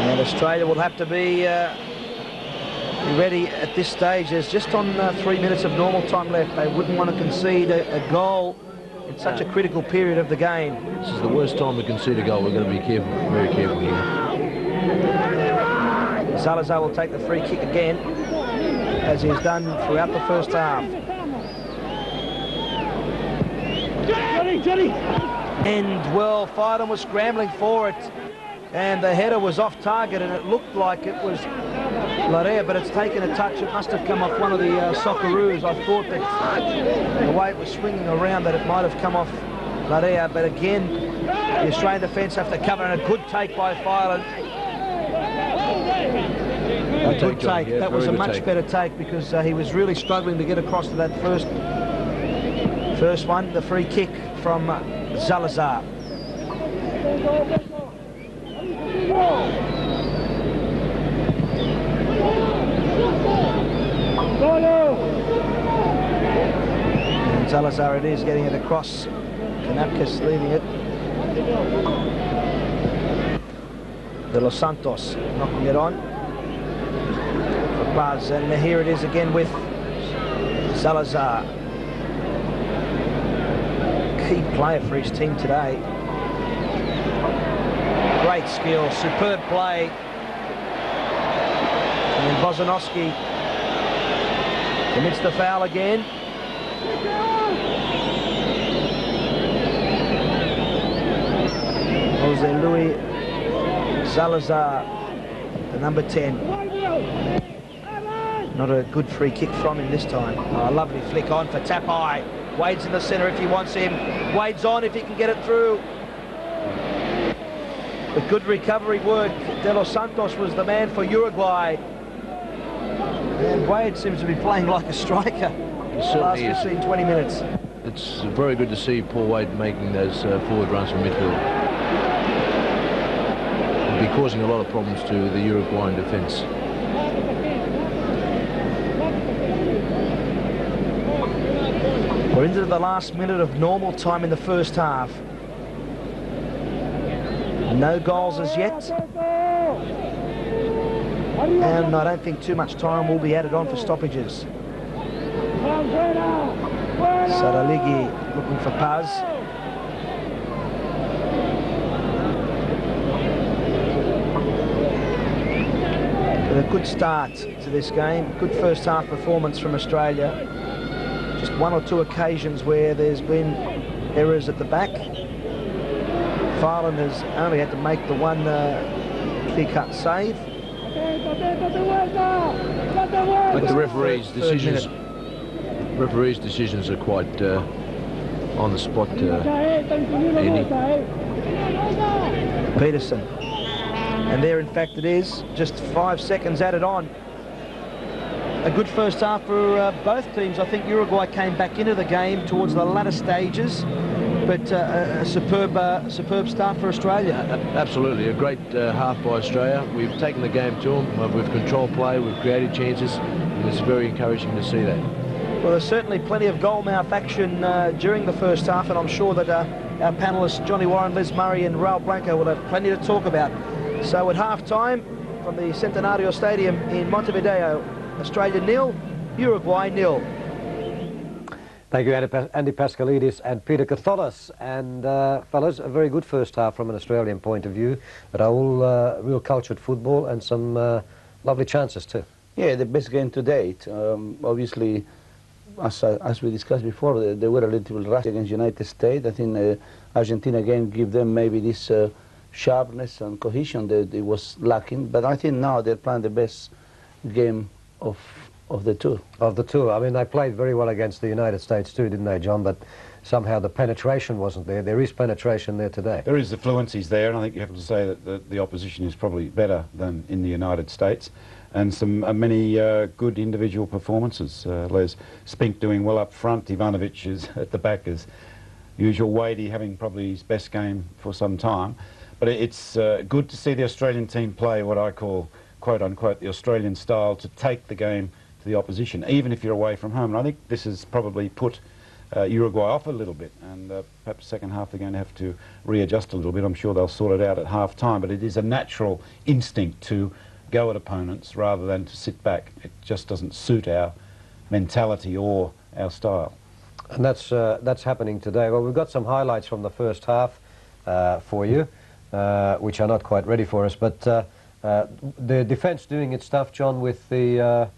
and Australia will have to be ready at this stage. There's just on 3 minutes of normal time left. They wouldn't want to concede a goal in such a critical period of the game. This is the worst time to concede a goal. We're going to be careful, very careful here. Salazar will take the free kick again, as he's done throughout the first half. And, well, Fireman was scrambling for it, and the header was off target, and it looked like it was Larea, but it's taken a touch. It must have come off one of the Socceroos. I thought that the way it was swinging around that it might have come off Larea, but again, the Australian defence have to cover, and a good take by Fireman. A good take. Yeah, that was a much better take, because he was really struggling to get across to that first one, the free kick from Salazar. And Salazar it is, getting it across. Kanapkas leaving it. De Los Santos knocking it on for Paz, and here it is again with Salazar. Key player for his team today. Great skill, superb play. And then Bozanovsky commits the foul again. Jose Luis Salazar, the number 10. Not a good free kick from him this time. Oh, a lovely flick on for Tapai. Wade's in the centre if he wants him. Wade's on if he can get it through. But good recovery work. De Los Santos was the man for Uruguay. And Wade seems to be playing like a striker the last 15, 20 minutes. It's very good to see Paul Wade making those forward runs from midfield. He'll be causing a lot of problems to the Uruguayan defence. We're into the last minute of normal time in the first half. No goals as yet. And I don't think too much time will be added on for stoppages. Saraligi looking for Paz. But a good start to this game. Good first half performance from Australia. Just one or two occasions where there's been errors at the back. Farland has only had to make the one clear-cut save. But the referees' decisions are quite on the spot, Andy. Peterson. And there, in fact, it is. Just 5 seconds added on. A good first half for both teams. I think Uruguay came back into the game towards the latter stages, but a superb start for Australia. Absolutely, a great half by Australia. We've taken the game to them. We've controlled play, we've created chances, and it's very encouraging to see that. Well, there's certainly plenty of goalmouth action during the first half, and I'm sure that our panellists, Johnny Warren, Liz Murray and Raul Blanco, will have plenty to talk about. So at half-time from the Centenario Stadium in Montevideo, Australia 0, Uruguay 0. Thank you, Andy Pascalidis and Peter Catholis. And, fellas, a very good first half from an Australian point of view. Raul, real cultured football and some lovely chances too. Yeah, the best game to date. Obviously, as we discussed before, they were a little rusty against United States. I think Argentina game give them maybe this sharpness and cohesion that it was lacking. But I think now they're playing the best game of the two. Of the two. I mean, they played very well against the United States too, didn't they, John? But somehow the penetration wasn't there. There is penetration there today. There is the fluencies there, and I think you have to say that the opposition is probably better than in the United States. And some many good individual performances. Les Spink doing well up front. Ivanovic is at the back as usual. Wadey having probably his best game for some time. But it's good to see the Australian team play what I call, quote-unquote, the Australian style, to take the game to the opposition, even if you're away from home. And I think this has probably put Uruguay off a little bit, and perhaps second half they're going to have to readjust a little bit. I'm sure they'll sort it out at half-time, but it is a natural instinct to go at opponents rather than to sit back. It just doesn't suit our mentality or our style. And that's happening today. Well, we've got some highlights from the first half for you, which are not quite ready for us, but the defence doing its stuff, John, with the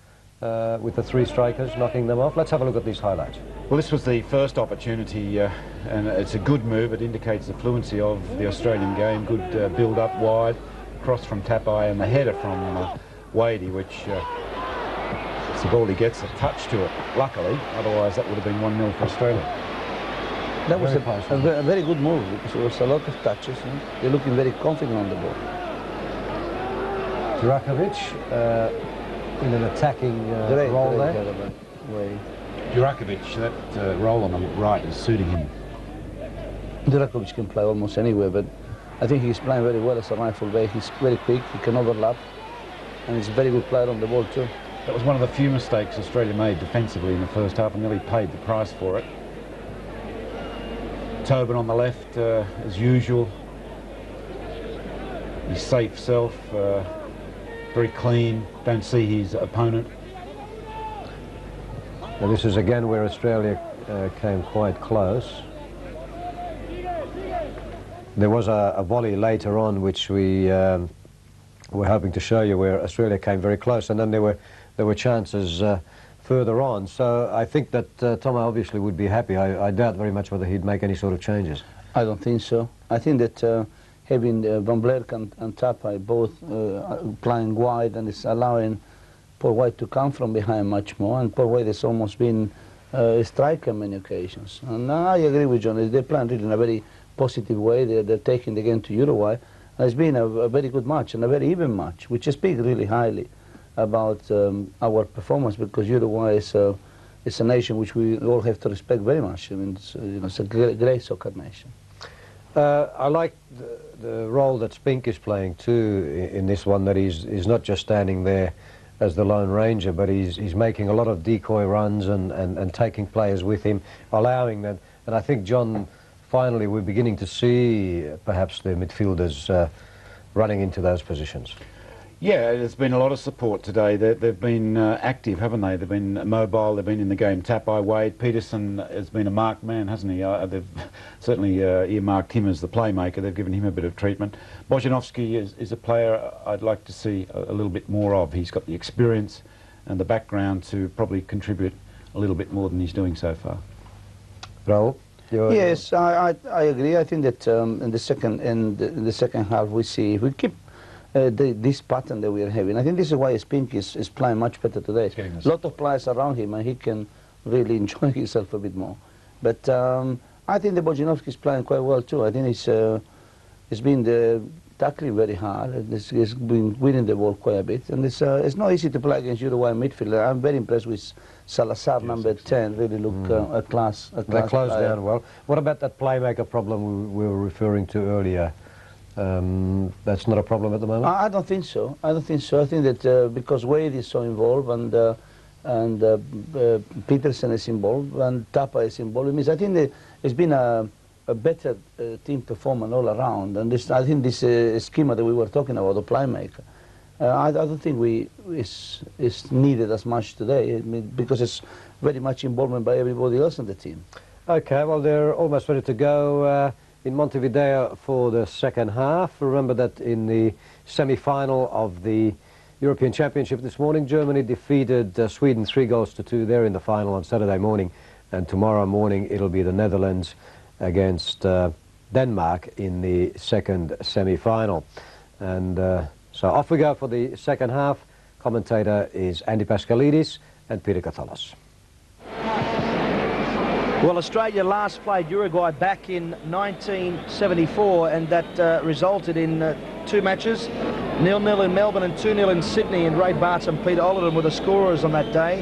three strikers, knocking them off. Let's have a look at these highlights. Well, this was the first opportunity, and it's a good move. It indicates the fluency of the Australian game. Good build-up wide, cross from Tapai, and the header from Wadey, which Siboldi gets a touch to it, luckily. Otherwise, that would have been 1-0 for Australia. That was a very good move, because there was a lot of touches. They're looking very confident on the ball. Durakovic in an attacking role there. Durakovic, that role on the right is suiting him. Durakovic can play almost anywhere, but I think he's playing very well as a right full back. He's very quick, he can overlap, and he's a very good player on the ball too. That was one of the few mistakes Australia made defensively in the first half, and nearly paid the price for it. Tobin on the left, as usual. His safe self, very clean, don't see his opponent. Now this is again where Australia came quite close. There was a volley later on which we were hoping to show you, where Australia came very close, and then there were chances further on. So I think that Tomo obviously would be happy. I doubt very much whether he'd make any sort of changes. I don't think so. I think that having Van Blerk and Tapai both playing wide, and it's allowing Paul White to come from behind much more, and Paul White has almost been a striker many occasions. And I agree with John. They're playing really in a very positive way. They're taking the game to Uruguay. And it's been a very good match and a very even match, which I speak really highly about our performance, because Uruguay is a nation which we all have to respect very much. I mean, it's a great soccer nation. I like the role that Spink is playing too in this one, that he's not just standing there as the Lone Ranger, but he's making a lot of decoy runs and taking players with him, allowing them. And I think, John, finally we're beginning to see perhaps the midfielders running into those positions. Yeah, there's been a lot of support today. They've been active, haven't they? They've been mobile, they've been in the game. Tapai, Wade, Peterson has been a marked man, hasn't he? They've certainly earmarked him as the playmaker. They've given him a bit of treatment. Bojanovski is a player I'd like to see a little bit more of. He's got the experience and the background to probably contribute a little bit more than he's doing so far. Raul? Yes, I agree. I think that in the second half we see, if we keep this pattern that we are having, I think this is why Spink is playing much better today. A lot of players around him, and he can really enjoy himself a bit more. But I think the Bojanovski is playing quite well too. I think he's been tackling very hard. He's been winning the ball quite a bit. And it's not easy to play against Uruguay midfielder. I'm very impressed with Salazar, number 10. Really look a class. They closed down well. What about that playmaker problem we were referring to earlier? That's not a problem at the moment? I don't think so. I don't think so. I think that because Wade is so involved and Peterson is involved and Tapa is involved, it means I think that it's been a better team performance all around. And I think this schema that we were talking about, the playmaker, I don't think it's needed as much today, because it's very much involvement by everybody else in the team. Okay, well, they're almost ready to go in Montevideo for the second half. Remember that in the semi-final of the European Championship this morning, Germany defeated Sweden 3-2 there in the final on Saturday morning. And tomorrow morning it'll be the Netherlands against Denmark in the second semi-final. And so off we go for the second half. Commentator is Andy Pascalidis and Peter Kathalos. Well, Australia last played Uruguay back in 1974, and that resulted in 2 matches, 0-0 in Melbourne and 2-0 in Sydney, and Ray Bartz and Peter Ollerton were the scorers on that day.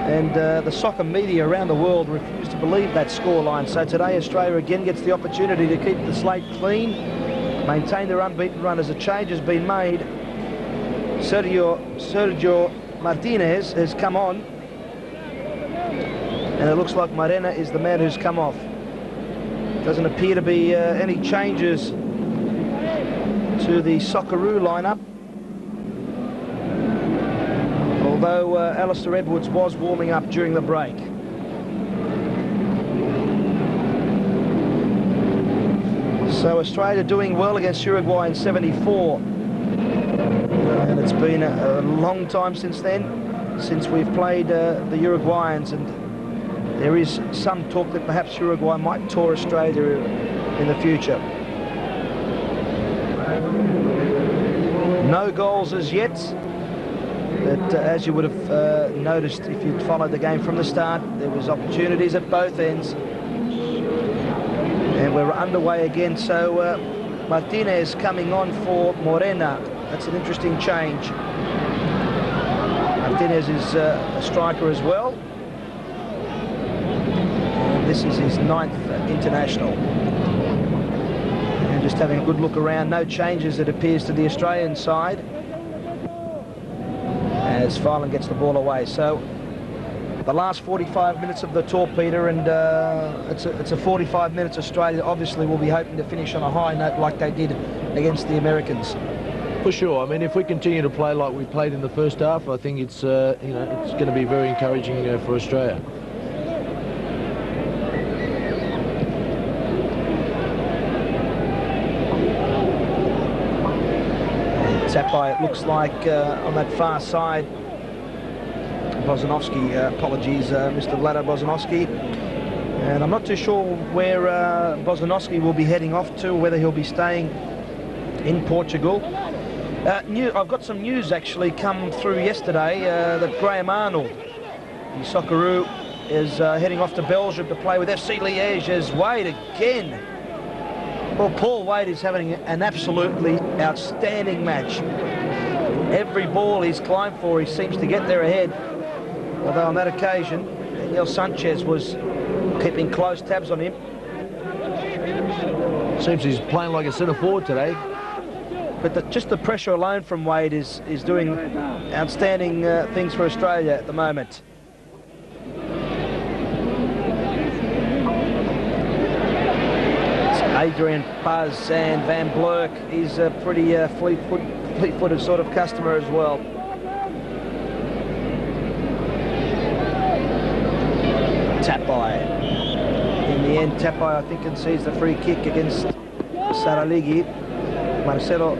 And the soccer media around the world refused to believe that scoreline. So today Australia again gets the opportunity to keep the slate clean, maintain their unbeaten run as a change has been made. Sergio Martinez has come on, and it looks like Morena is the man who's come off. Doesn't appear to be any changes to the Socceroo lineup, although Alistair Edwards was warming up during the break. So Australia doing well against Uruguay in 74. And it's been a long time since then, since we've played the Uruguayans, and there is some talk that perhaps Uruguay might tour Australia in the future. No goals as yet, but as you would have noticed if you'd followed the game from the start, there was opportunities at both ends. And we're underway again, so Martinez coming on for Morena. That's an interesting change. Martinez is a striker as well. This is his 9th international. And just having a good look around, no changes, it appears, to the Australian side as Filan gets the ball away. So the last 45 minutes of the tour, Peter, and it's a 45 minutes Australia obviously will be hoping to finish on a high note like they did against the Americans. For sure. I mean, if we continue to play like we played in the first half, I think it's it's going to be very encouraging for Australia. Tapai, it looks like on that far side, Bozanovsky, apologies, Mr. Vlado Bozanovsky, and I'm not too sure where Bozanovsky will be heading off to, whether he'll be staying in Portugal. I've got some news actually come through yesterday that Graham Arnold, the Socceroo, is heading off to Belgium to play with FC Liège as Wade again. Well, Paul Wade is having an absolutely outstanding match. Every ball he's climbed for, he seems to get there ahead. Although on that occasion, Daniel Sanchez was keeping close tabs on him. Seems he's playing like a centre forward today. But just the pressure alone from Wade is doing outstanding things for Australia at the moment. Adrian Paz and Van Blerk is a pretty fleet-footed sort of customer as well. Tapai. In the end, Tapai, I think, concedes the free kick against Saraligi. Marcelo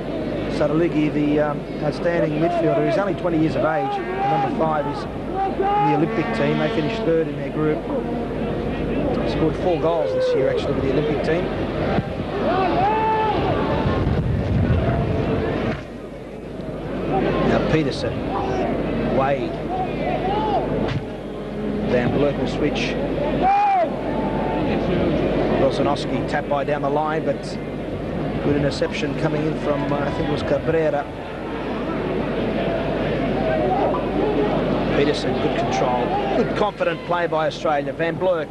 Saraligi, the outstanding midfielder, he's only 20 years of age. Number 5 is in the Olympic team. They finished 3rd in their group. Scored 4 goals this year, actually, with the Olympic team. Now Peterson, Wade, Van Blerk will switch. Bozanovsky, Tapai down the line, but Good interception coming in from, I think it was Cabrera. Peterson, good control. Good confident play by Australia. Van Blerk.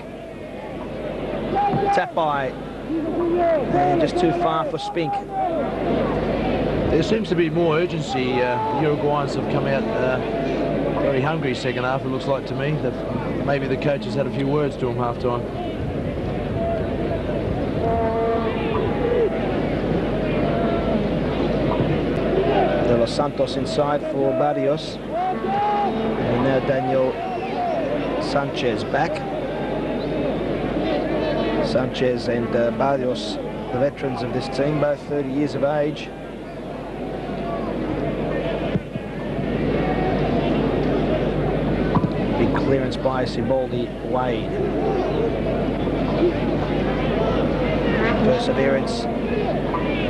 Tap by. And just too far for Spink. There seems to be more urgency. The Uruguayans have come out very hungry second half, it looks like to me. Maybe the coaches had a few words to them half-time. De Los Santos inside for Barrios. And now Daniel Sanchez back. Sanchez and Barrios, the veterans of this team, both 30 years of age. Big clearance by Siboldi Wade. Perseverance.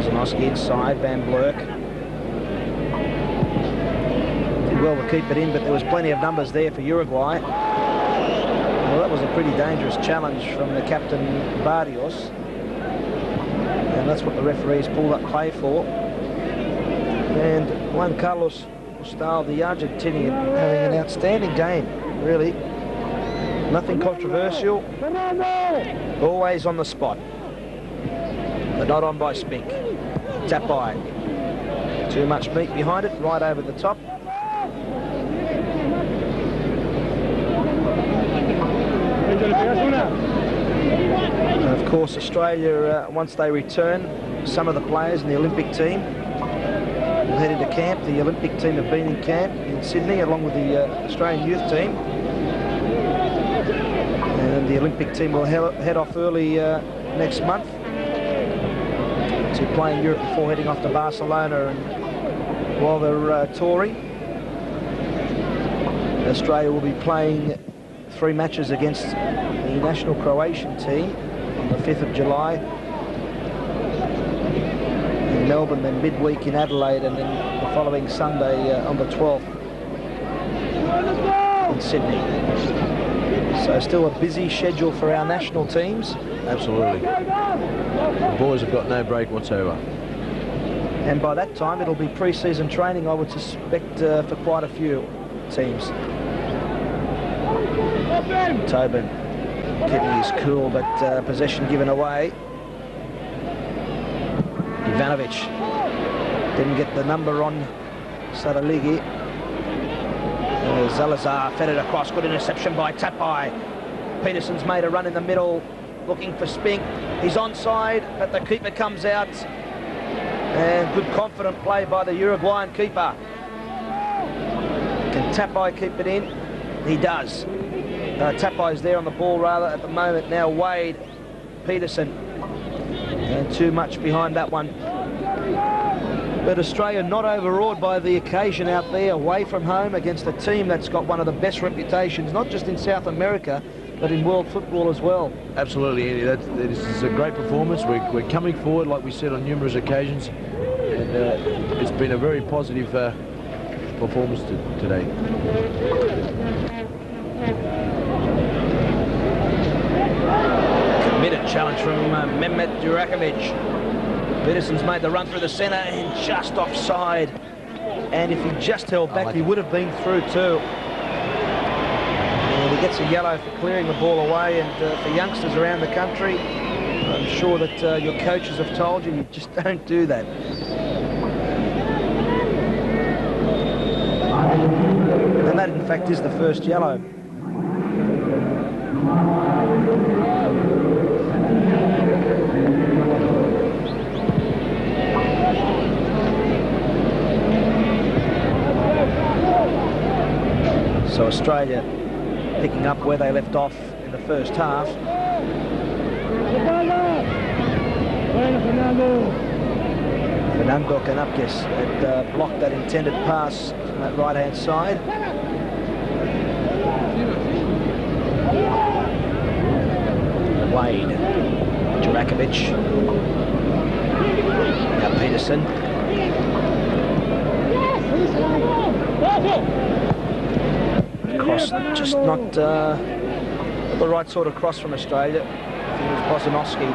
Zanoski inside, Van Blerk. Did well to keep it in, but there was plenty of numbers there for Uruguay. Well, that was a pretty dangerous challenge from the captain, Barrios. And that's what the referees pulled up play for. And Juan Carlos Hostal, the Argentinian, having an outstanding game, really. Nothing controversial. Always on the spot. But not on by Spink. Tap by. Too much meat behind it, right over the top. And of course, Australia, once they return, some of the players in the Olympic team will head into camp. The Olympic team have been in camp in Sydney, along with the Australian youth team. And the Olympic team will head off early next month to play in Europe before heading off to Barcelona. And while they're touring, Australia will be playing 3 matches against the national Croatian team on the 5th of July in Melbourne, then midweek in Adelaide, and then the following Sunday on the 12th in Sydney. So still a busy schedule for our national teams. Absolutely. The boys have got no break whatsoever. And by that time it'll be pre-season training, I would suspect, for quite a few teams. Tobin keeping his cool, but possession given away. Ivanovic didn't get the number on Saraligi. Zalazar fed it across, good interception by Tapai. Peterson's made a run in the middle, looking for Spink. He's onside, but the keeper comes out. And good confident play by the Uruguayan keeper. Can Tapai keep it in? He does. Tapai's there on the ball rather at the moment. Now Wade, Peterson, and too much behind that one. But Australia not overawed by the occasion out there away from home against a team that's got one of the best reputations, not just in South America, but in world football as well. Absolutely, Andy. This is a great performance. We're coming forward, like we said, on numerous occasions, and it's been a very positive performance today. Committed challenge from Mehmet Durakovic. Peterson's made the run through the centre and just offside. And if he just held back, he would have been through too. And he gets a yellow for clearing the ball away. And for youngsters around the country, I'm sure that your coaches have told you, you just don't do that. And that, in fact, is the first yellow. So Australia picking up where they left off in the first half. Fernando Canapques had blocked that intended pass on that right-hand side. Wade, Durakovic, now Peterson. Cross, just not the right sort of cross from Australia. I think it was Bosanowski.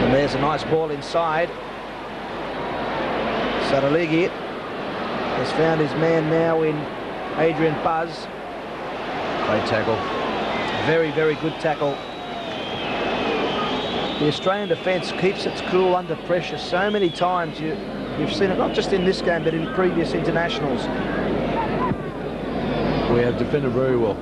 And there's a nice ball inside. Saraligi has found his man now in Adrian Paz. Great tackle. Very, very good tackle. The Australian defence keeps its cool under pressure so many times. You've seen it not just in this game but in previous internationals. We have defended very well.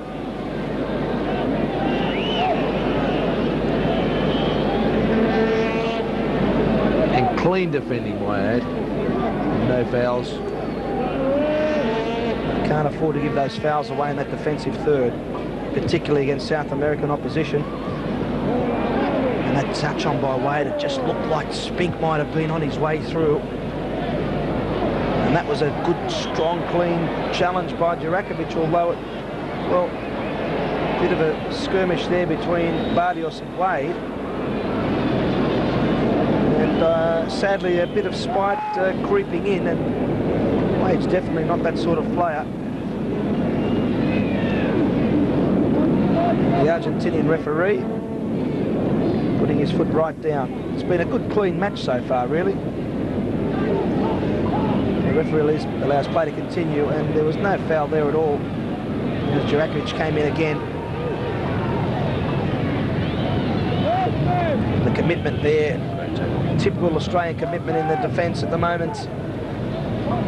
And clean defending, might I add. No fouls. Can't afford to give those fouls away in that defensive third, particularly against South American opposition. And that touch on by Wade, it just looked like Spink might have been on his way through. And that was a good, strong, clean challenge by Durakovic, although it, well, a bit of a skirmish there between Barrios and Wade. And sadly, a bit of spite creeping in, and Wade's definitely not that sort of player. The Argentinian referee putting his foot right down. It's been a good, clean match so far, really. The referee allows play to continue, and there was no foul there at all as Durakovic came in again. The commitment there, typical Australian commitment in the defence at the moment.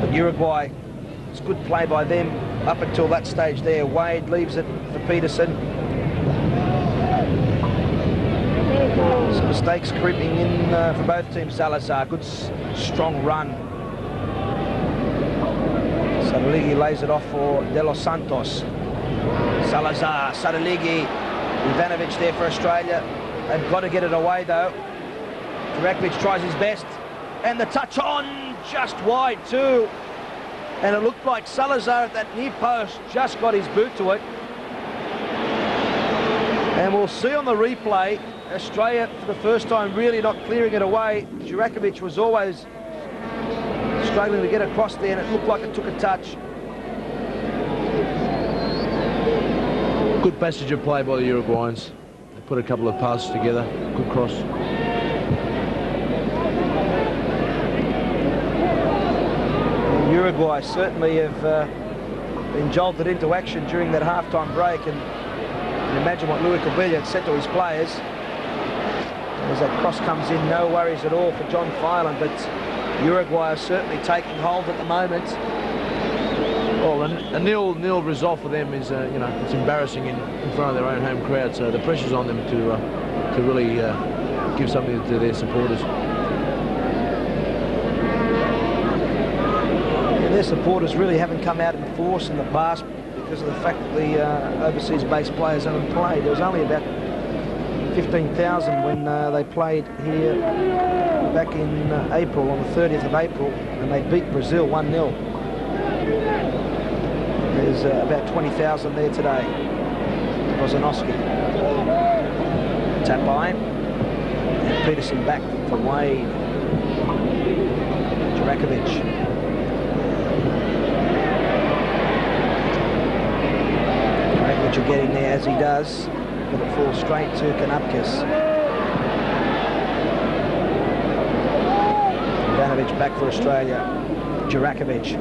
But Uruguay, it's good play by them up until that stage there. Wade leaves it for Peterson. Some mistakes creeping in for both teams. Salazar, good strong run. Saraligi lays it off for De Los Santos. Salazar, Saraligi, Ivanovic there for Australia. They've got to get it away though. Durakovic tries his best, and the touch on just wide too. And it looked like Salazar at that near post just got his boot to it. And we'll see on the replay, Australia for the first time really not clearing it away. Durakovic was always struggling to get across there, and it looked like it took a touch. Good passage of play by the Uruguayans. They put a couple of passes together. Good cross. Uruguay certainly have been jolted into action during that half-time break, and imagine what Louis Cabella had said to his players. As that cross comes in, no worries at all for John Filan, but Uruguay are certainly taking hold at the moment. Well, a nil result for them is, you know, it's embarrassing in front of their own home crowd. So the pressure's on them to really give something to their supporters. And their supporters really haven't come out in force in the past because of the fact that the overseas-based players haven't played. There was only about 15,000 when they played here back in April, on the 30th of April, and they beat Brazil 1-0. There's about 20,000 there today. Bozanowski. Tap by. And Peterson back for Wade. Durakovic. Durakovic will get in there as he does, but it falls straight to Kanapkis. Ivanovic back for Australia. Durakovic.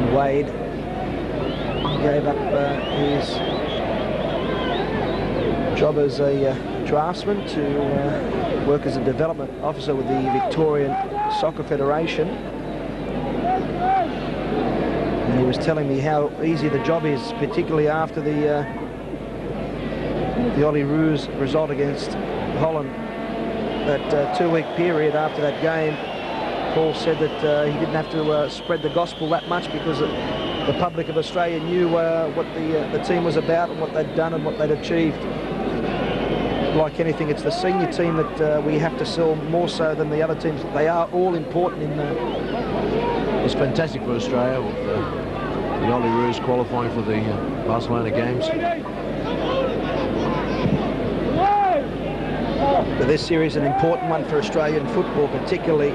And Wade gave up his job as a draftsman to work as a development officer with the Victorian Soccer Federation. And he was telling me how easy the job is, particularly after the Ollie Roos result against Holland. That two-week period after that game, Paul said that he didn't have to spread the gospel that much because the public of Australia knew what the team was about and what they'd done and what they'd achieved. Like anything, it's the senior team that we have to sell more so than the other teams. They are all important in It was fantastic for Australia with the Ollie Roos qualifying for the Barcelona games. But this series is an important one for Australian football, particularly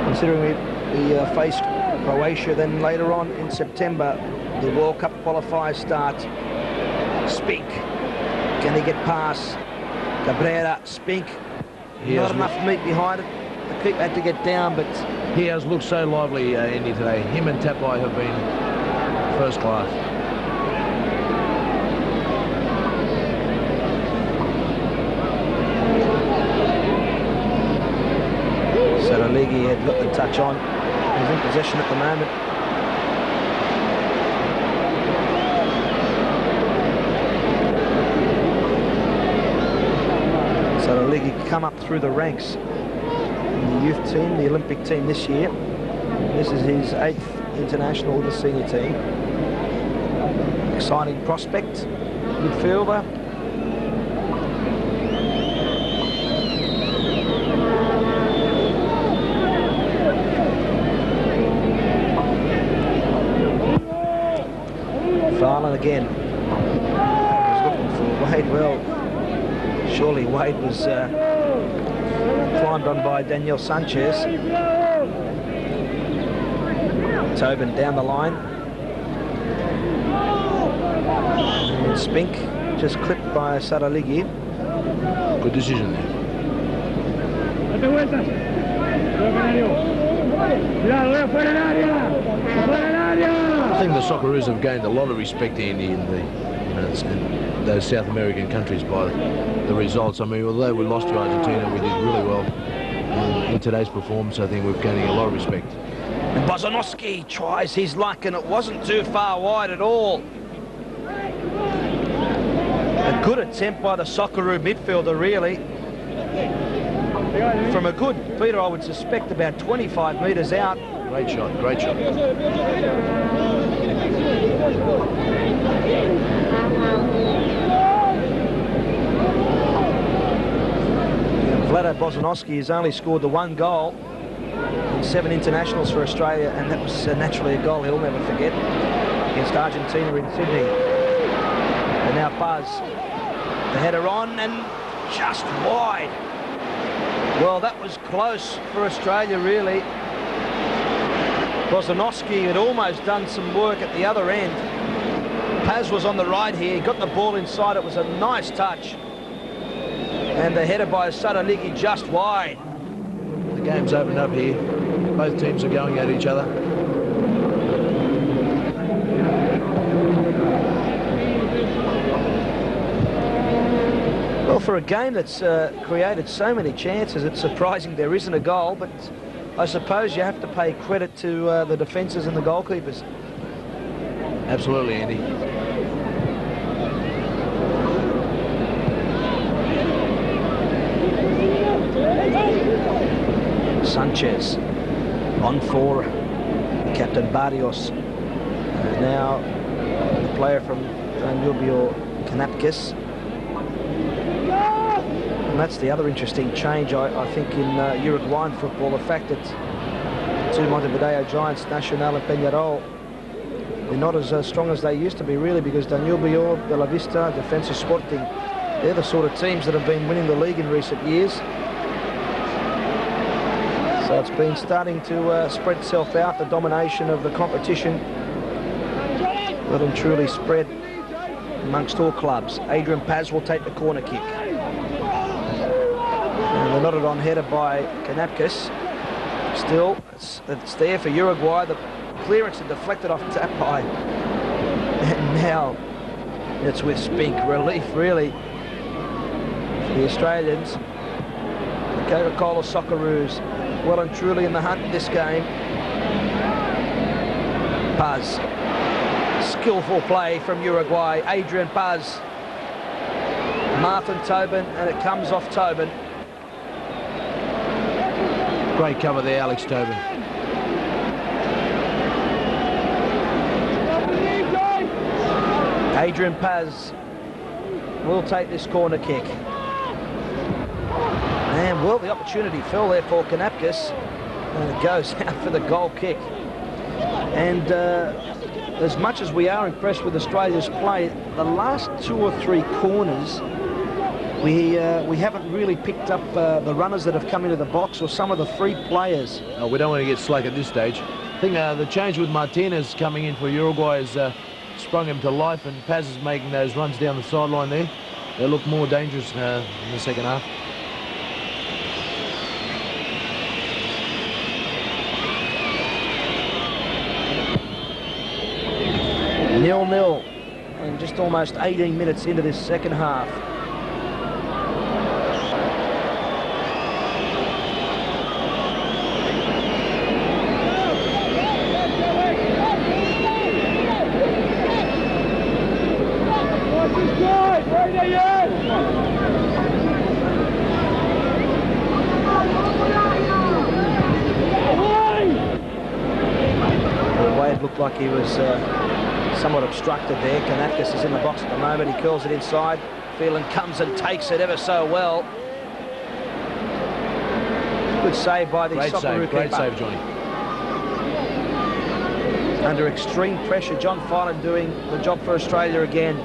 considering we face Croatia. Then later on in September, the World Cup qualifiers start. Spink Can he get past Cabrera? Spink. Not enough meat behind it. The keeper had to get down, but he has looked so lively, Andy, today. Him and Tapai have been first class. Saraligi had got the touch on. He's in possession at the moment. Saraligi come up through the ranks in the youth team, the Olympic team this year. This is his 8th international with the senior team. Exciting prospect, midfielder. Farland again. Was looking for Wade. Well, surely Wade was climbed on by Daniel Sanchez. Tobin down the line. And Spink just clipped by Saraligi. Good decision there. I think the Socceroos have gained a lot of respect, Andy, in the in those South American countries by the results. I mean, although we lost to Argentina, we did really well in today's performance. I think we're gaining a lot of respect. And Bozanovski tries his luck, and it wasn't too far wide at all. A good attempt by the Socceroo midfielder, really. From a good, Peter, I would suspect about 25 metres out. Great shot, great shot. Vlado Bozanovski has only scored the 1 goal in 7 internationals for Australia, and that was naturally a goal he'll never forget against Argentina in Sydney. And now Buzz, the header on and just wide. Well, that was close for Australia, really. Bozanovski had almost done some work at the other end. Paz was on the right here. He got the ball inside. It was a nice touch. And the header by Saraligi just wide. The game's opened up here. Both teams are going at each other. Well, for a game that's created so many chances, it's surprising there isn't a goal, but I suppose you have to pay credit to the defences and the goalkeepers. Absolutely, Andy. Sanchez on for Captain Barrios. Now the player from Danubio Kanapkis. And that's the other interesting change, I think, in Uruguayan football, the fact that the 2 Montevideo Giants, Nacional and Peñarol, they're not as strong as they used to be, really, because Danubio, Bella Vista, Defensa Sporting, they're the sort of teams that have been winning the league in recent years. So it's been starting to spread itself out, the domination of the competition. Well and truly spread amongst all clubs. Adrian Paz will take the corner kick. And the nodded on header by Kanapkis. Still, it's there for Uruguay. The clearance had deflected off Tapai. And now it's with Spink. Relief, really, for the Australians. The Coca-Cola Socceroos well and truly in the hunt in this game. Paz. Skillful play from Uruguay. Adrian Paz. Martin Tobin, and it comes off Tobin. Great cover there, Alex Tobin. Adrian Paz will take this corner kick. And, well, the opportunity fell there for Kanapkis, and it goes out for the goal kick. And as much as we are impressed with Australia's play, the last 2 or 3 corners, we haven't really picked up the runners that have come into the box or some of the free players. We don't want to get slack at this stage. I think the change with Martinez coming in for Uruguay has sprung him to life, and Paz is making those runs down the sideline there. they look more dangerous in the second half. 0-0 and just almost 18 minutes into this second half. Wade looked like he was somewhat obstructed there. Kanafkas is in the box at the moment. He curls it inside. Phelan comes and takes it ever so well. Good save by the Socceroo keeper. Great save, Johnny. Under extreme pressure, John Phelan doing the job for Australia again.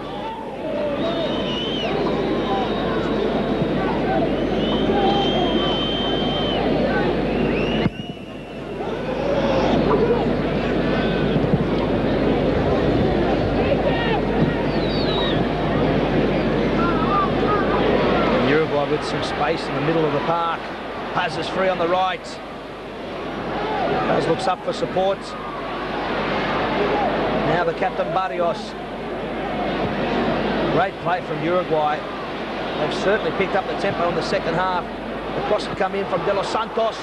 With some space in the middle of the park. Paz is free on the right. Paz looks up for support. Now the captain Barrios. Great play from Uruguay. They've certainly picked up the tempo in the second half. The cross had come in from De Los Santos.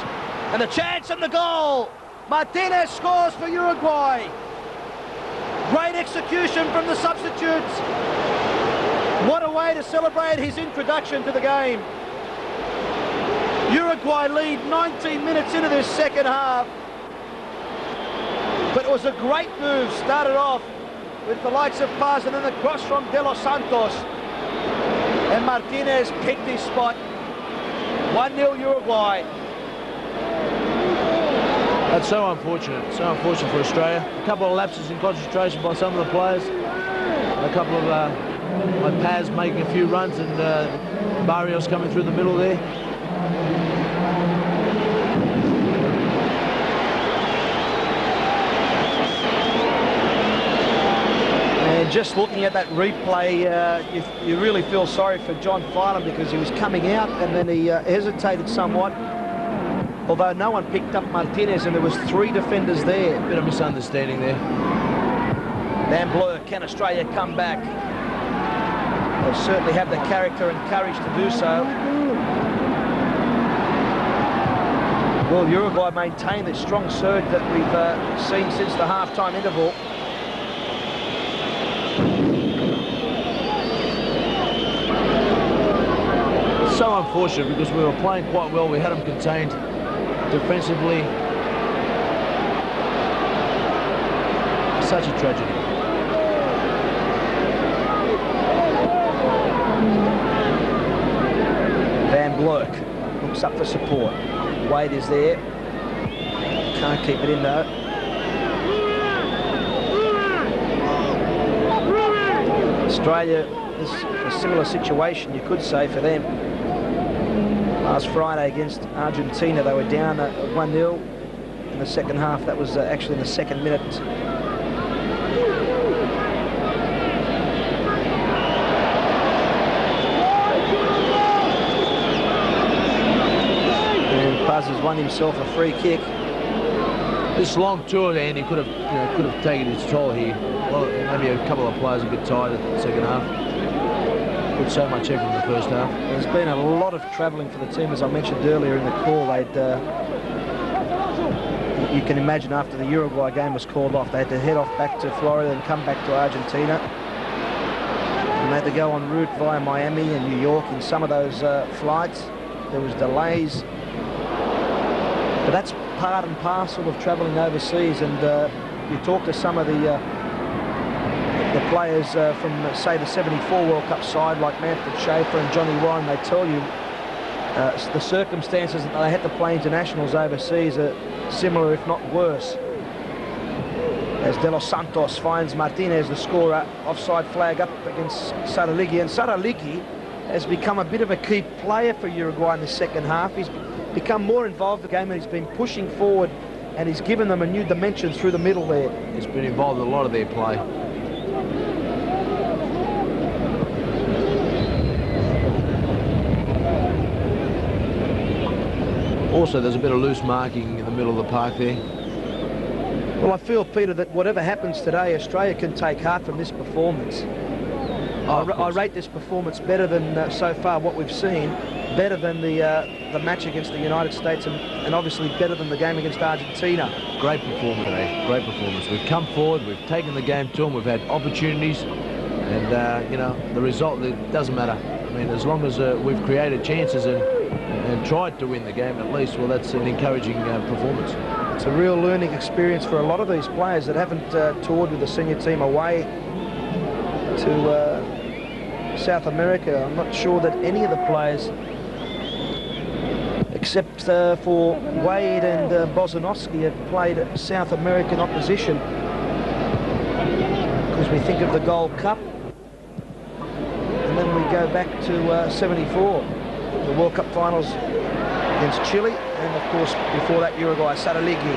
And the chance and the goal! Martinez scores for Uruguay. Great execution from the substitutes. What a way to celebrate his introduction to the game. Uruguay lead 19 minutes into this second half. But it was a great move. Started off with the likes of Paz and then the cross from De Los Santos. And Martinez picked his spot. 1-0 Uruguay. That's so unfortunate. So unfortunate for Australia. A couple of lapses in concentration by some of the players. A couple of... by Paz making a few runs and Barrios coming through the middle there. And just looking at that replay, you really feel sorry for John Phelan because he was coming out and then he hesitated somewhat. Although no one picked up Martinez and there was 3 defenders there. Bit of misunderstanding there. Van Bleur, can Australia come back? They certainly have the character and courage to do so. Will Uruguay maintain the strong surge that we've seen since the half-time interval? So unfortunate because we were playing quite well. We had them contained defensively. Such a tragedy. Lurk looks up for support. Wade is there. Can't keep it in though. Australia is a similar situation, you could say, for them. Last Friday against Argentina, they were down 1-0 in the second half. That was actually in the second minute. Has won himself a free kick. This long tour, Andy, could have taken its toll here. Well, maybe a couple of players a bit tired at the second half. Put so much effort in the first half. There's been a lot of travelling for the team, as I mentioned earlier in the call. You can imagine after the Uruguay game was called off, they had to head off back to Florida and come back to Argentina. And they had to go en route via Miami and New York in some of those flights. There was delays. But that's part and parcel of travelling overseas, and you talk to some of the players from, say, the '74 World Cup side, like Manfred Schaefer and Johnny Warren, they tell you the circumstances that they had to play internationals overseas are similar, if not worse. As De Los Santos finds Martinez, the scorer, offside flag up against Saraligi, and Saraligi has become a bit of a key player for Uruguay in the second half. He's become more involved in the game and he's been pushing forward and he's given them a new dimension through the middle there. He's been involved in a lot of their play. Also, there's a bit of loose marking in the middle of the park there. Well, I feel, Peter, that whatever happens today, Australia can take heart from this performance. I rate this performance better than so far what we've seen, better than the match against the United States, and obviously better than the game against Argentina. Great performance today, great performance. We've come forward, we've taken the game to them, we've had opportunities, and you know, the result, it doesn't matter. I mean, as long as we've created chances and tried to win the game at least, well, that's an encouraging performance. It's a real learning experience for a lot of these players that haven't toured with the senior team away to South America. I'm not sure that any of the players, except for Wade and Bosanowski, have played South American opposition, because we think of the Gold Cup, and then we go back to 74, the World Cup finals against Chile, and of course before that Uruguay, Saraligi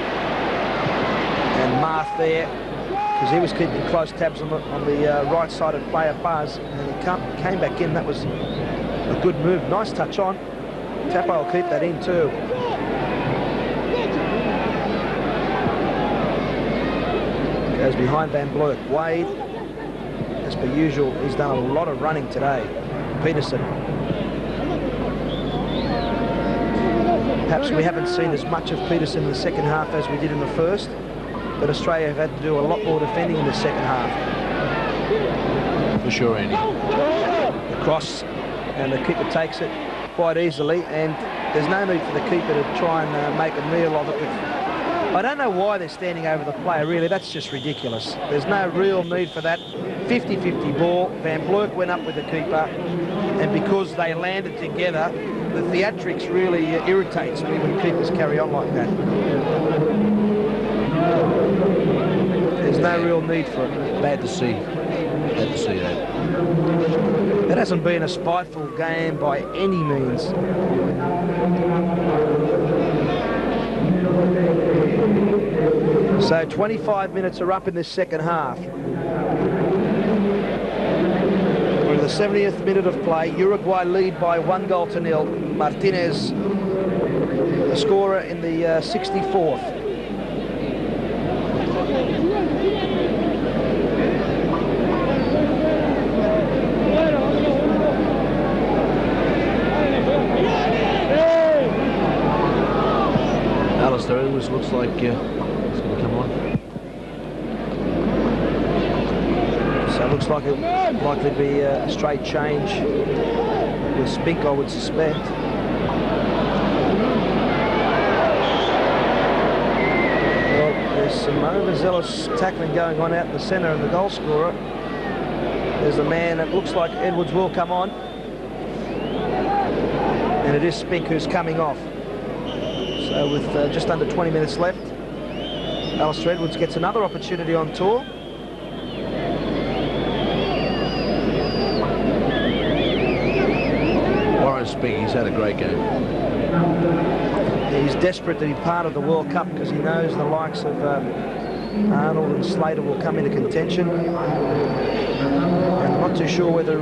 and Marth there, because he was keeping close tabs on the right-sided player Buzz, and he came back in. That was a good move. Nice touch on. Tapo will keep that in too. Goes behind Van Blurk. Wade, as per usual, he's done a lot of running today. Peterson. Perhaps we haven't seen as much of Peterson in the second half as we did in the first, but Australia have had to do a lot more defending in the second half. For sure, Andy. The cross, and the keeper takes it quite easily, and there's no need for the keeper to try and make a meal of it. I don't know why they're standing over the player, really. That's just ridiculous. There's no real need for that. 50-50 ball. Van Blurk went up with the keeper, and because they landed together, the theatrics really irritates me when keepers carry on like that. There's no real need for it. Bad to see. Bad to see that. It hasn't been a spiteful game by any means. So 25 minutes are up in this second half. We're in the 70th minute of play. Uruguay lead by 1-0. Martinez, the scorer, in the 64th. Edwards looks like it's going to come on. So it looks like it likely to be a straight change with Spink, I would suspect. Well, there's some overzealous tackling going on out in the centre, and the goal scorer, there's a man, it looks like Edwards will come on, and it is Spink who's coming off. So with just under 20 minutes left, Alistair Edwards gets another opportunity on tour. Warren Spink, he's had a great game. He's desperate to be part of the World Cup because he knows the likes of Arnold and Slater will come into contention. And I'm not too sure whether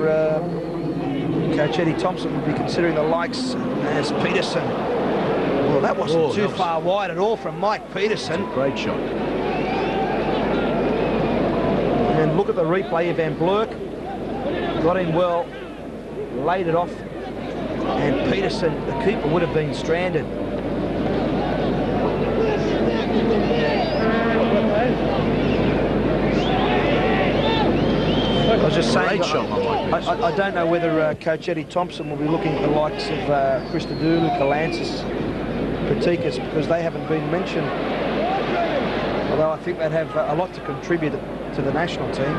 Coach Eddie Thompson would be considering the likes as Peterson. Well, that wasn't too far wide at all from Mike Peterson. Great shot. And look at the replay of Van Blurk. Got in well, laid it off, and Peterson, the keeper, would have been stranded. I was just saying, I don't know whether Coach Eddie Thompson will be looking at the likes of Christodoulou, Kalantzis, Petikas, because they haven't been mentioned. Although I think they'd have a lot to contribute to the national team.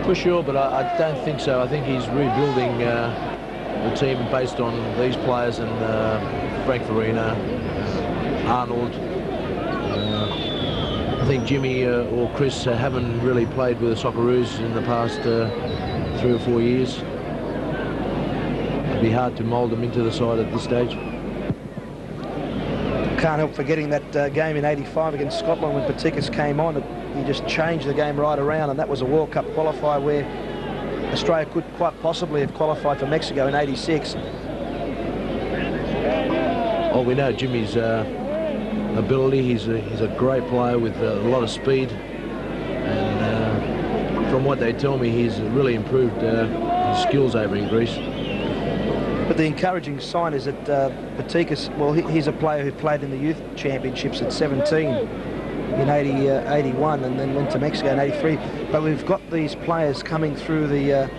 For sure, but I don't think so. I think he's rebuilding the team based on these players and Frank Farina, Arnold. I think Jimmy or Chris haven't really played with the Socceroos in the past 3 or 4 years. It'd be hard to mould them into the side at this stage. Can't help forgetting that game in '85 against Scotland when Petikas came on. He just changed the game right around, and that was a World Cup qualifier where Australia could quite possibly have qualified for Mexico in '86. Oh, we know Jimmy's ability. He's a great player with a lot of speed, and from what they tell me, he's really improved his skills over in Greece. But the encouraging sign is that Patikas, well, he's a player who played in the youth championships at 17 in 81 and then went to Mexico in 83. But we've got these players coming through the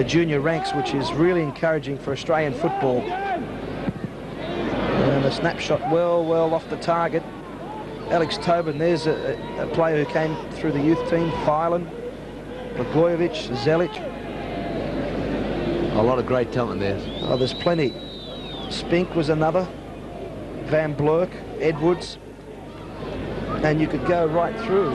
junior ranks, which is really encouraging for Australian football. And a snapshot well off the target. Alex Tobin, there's a player who came through the youth team. Filan, Blagojevic, Zelic. A lot of great talent there. Oh, there's plenty. Spink was another. Van Blurk, Edwards. And you could go right through.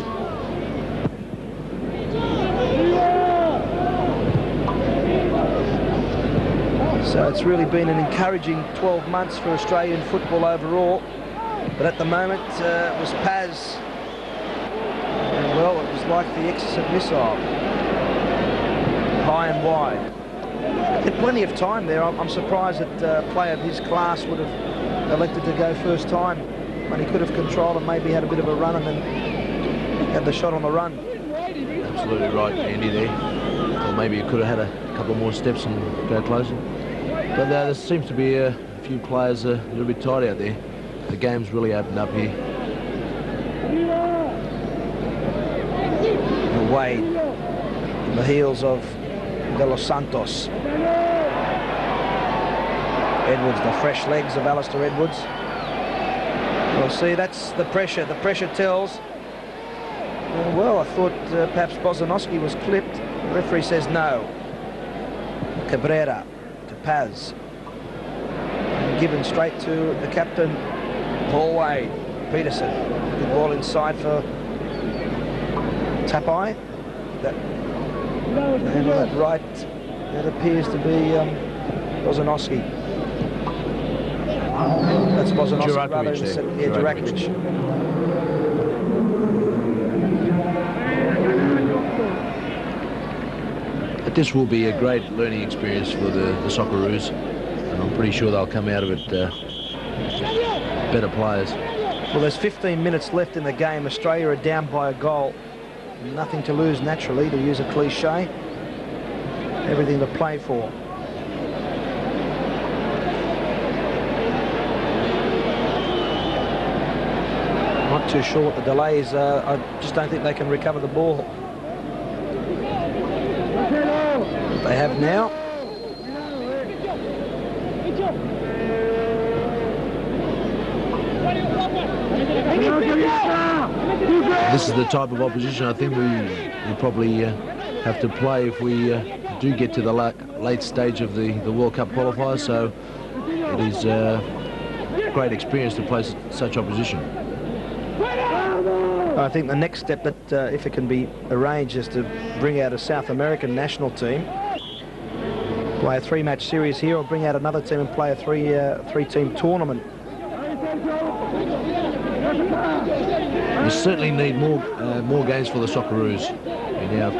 So it's really been an encouraging 12 months for Australian football overall. But at the moment, it was Paz. And well, it was like the exocet missile. High and wide. Had plenty of time there. I'm surprised that a player of his class would have elected to go first time when he could have controlled and maybe had a bit of a run and then had the shot on the run. Absolutely right, Andy, there. Or maybe he could have had a couple more steps and go closer. But there seems to be a few players a little bit tight out there. The game's really opened up here. Wade in the heels of De Los Santos. Edwards, the fresh legs of Alistair Edwards. Well, see, that's the pressure. The pressure tells. Well, I thought perhaps Bozanowski was clipped. The referee says no. Cabrera to Paz. And given straight to the captain, Paul Wade. Peterson. Good ball inside for Tapai. And that right, that appears to be Bozanowski. That's Bozanowski rather than Jurakovic. But this will be a great learning experience for the Socceroos, and I'm pretty sure they'll come out of it better players. Well, there's 15 minutes left in the game. Australia are down by a goal. Nothing to lose naturally, to use a cliche. Everything to play for. Not too sure what the delay is. I just don't think they can recover the ball. They have now. This is the type of opposition I think we probably have to play if we do get to the late stage of the World Cup qualifiers. So it is a great experience to play such opposition. I think the next step, that if it can be arranged, is to bring out a South American national team, play a three-match series here, or bring out another team and play a three-team tournament. We certainly need more games for the Socceroos in our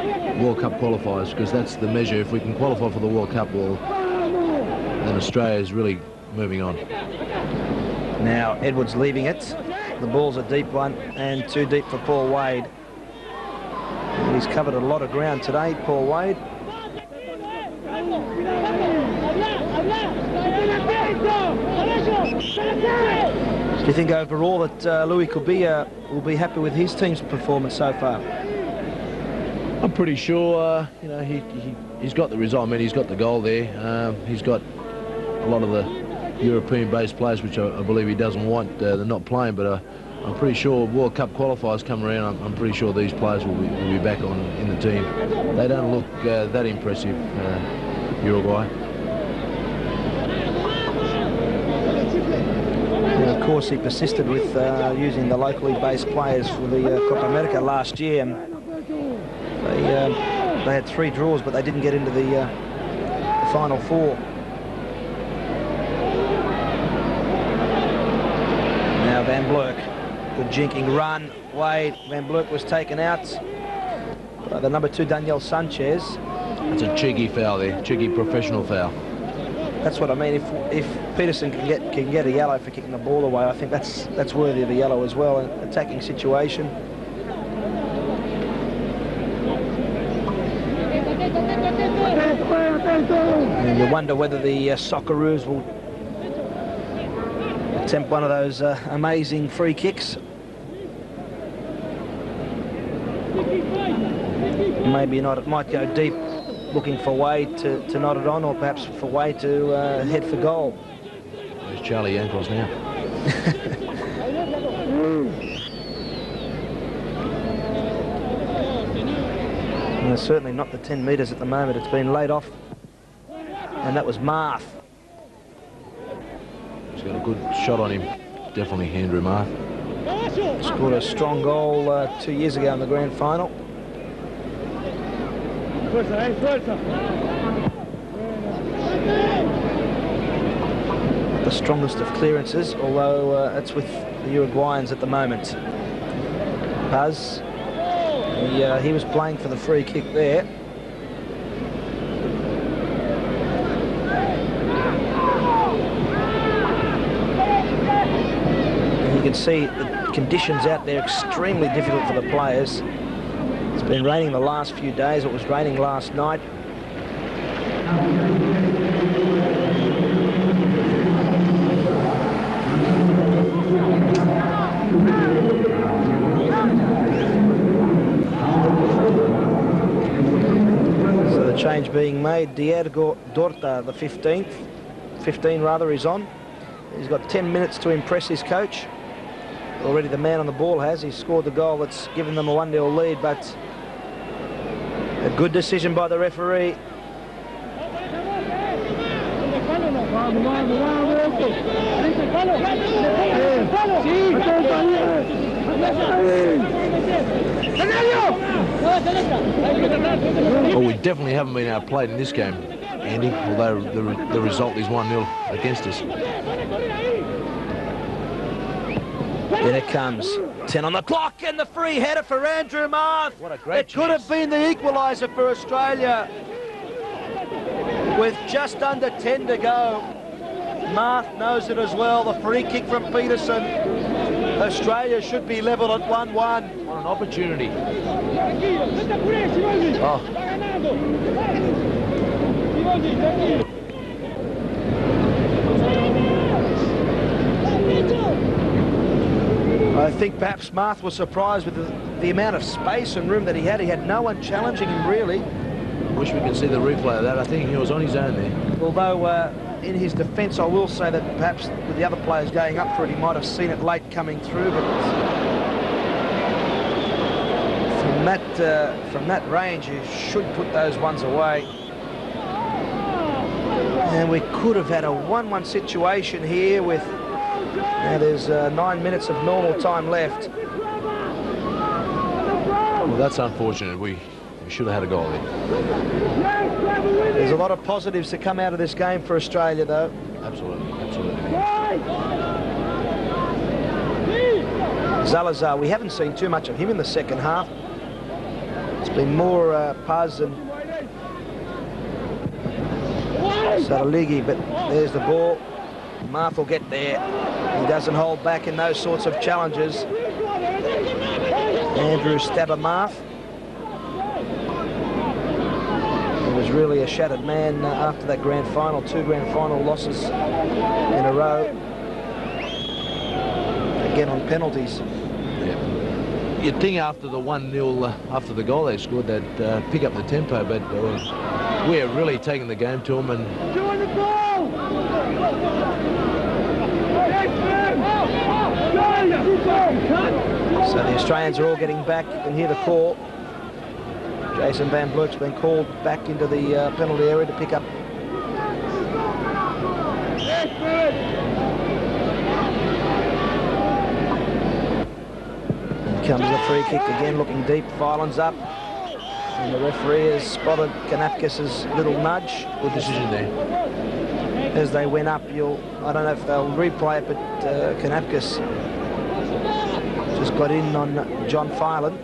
World Cup qualifiers, because that's the measure. If we can qualify for the World Cup, well, then Australia is really moving on. Now Edwards leaving it. The ball's a deep one, and too deep for Paul Wade. And he's covered a lot of ground today, Paul Wade. Do you think overall that Louis Kubia will be happy with his team's performance so far? I'm pretty sure, you know, he's got the result. I mean, he's got the goal there. He's got a lot of the European-based players, which I believe he doesn't want. They're not playing, but I'm pretty sure World Cup qualifiers come around. I'm pretty sure these players will be back in the team. They don't look that impressive, Uruguay. And of course, he persisted with using the locally based players for the Copa America last year. And they had 3 draws, but they didn't get into the final 4. Now Van Blurk, good jinking run. Wade, Van Blurk was taken out by the number 2 Daniel Sanchez. It's a cheeky foul there, cheeky professional foul. That's what I mean. If Peterson can get a yellow for kicking the ball away, I think that's worthy of a yellow as well. An attacking situation. And you wonder whether the Socceroos will attempt one of those amazing free kicks. Maybe not. It might go deep, looking for Wade to knot it on, or perhaps for Wade to head for goal. There's Charlie Yankles now. And it's certainly not the 10 metres at the moment. It's been laid off, and that was Marth. He's got a good shot on him. Definitely Andrew Marth. Scored a strong goal 2 years ago in the grand final. The strongest of clearances, although it's with the Uruguayans at the moment. Paz, he was playing for the free kick there. And you can see the conditions out there extremely difficult for the players. It's been raining the last few days. It was raining last night. So the change being made. Diego Dorta, the 15 rather, is on. He's got 10 minutes to impress his coach. Already the man on the ball has. He's scored the goal that's given them a 1-0 lead, but a good decision by the referee. Well, we definitely haven't been outplayed in this game, Andy, although the result is 1-0 against us. In it comes. 10 on the clock, and the free header for Andrew Marth. What a great chance. It could have been the equaliser for Australia. With just under 10 to go. Marth knows it as well. The free kick from Peterson. Australia should be level at 1-1. What an opportunity. Oh. I think perhaps Marth was surprised with the amount of space and room that he had. He had no one challenging him, really. Wish we could see the replay of that. I think he was on his own there. Although, in his defence, I will say that perhaps with the other players going up for it, he might have seen it late coming through. But from that range, you should put those ones away. And we could have had a 1-1 situation here with... Now there's 9 minutes of normal time left. Well, that's unfortunate. We should have had a goal there. There's a lot of positives to come out of this game for Australia, though. Absolutely, absolutely. Zalazar, we haven't seen too much of him in the second half. It's been more Paz and Saraligi, but there's the ball. Marth will get there. He doesn't hold back in those sorts of challenges. Andrew Stabber Marth. He was really a shattered man after that grand final. 2 grand final losses in a row. Again on penalties. Yeah. You'd think after the 1-0, after the goal they scored, they'd pick up the tempo, but we're really taking the game to them. And so the Australians are all getting back. You can hear the call. Jason Van Vleut's been called back into the penalty area to pick up. And comes the free kick again, looking deep. Filan's up. And the referee has spotted Kanapkis's little nudge. good decision there. As they went up, I don't know if they'll replay it, but Kanapkis just got in on John Filan.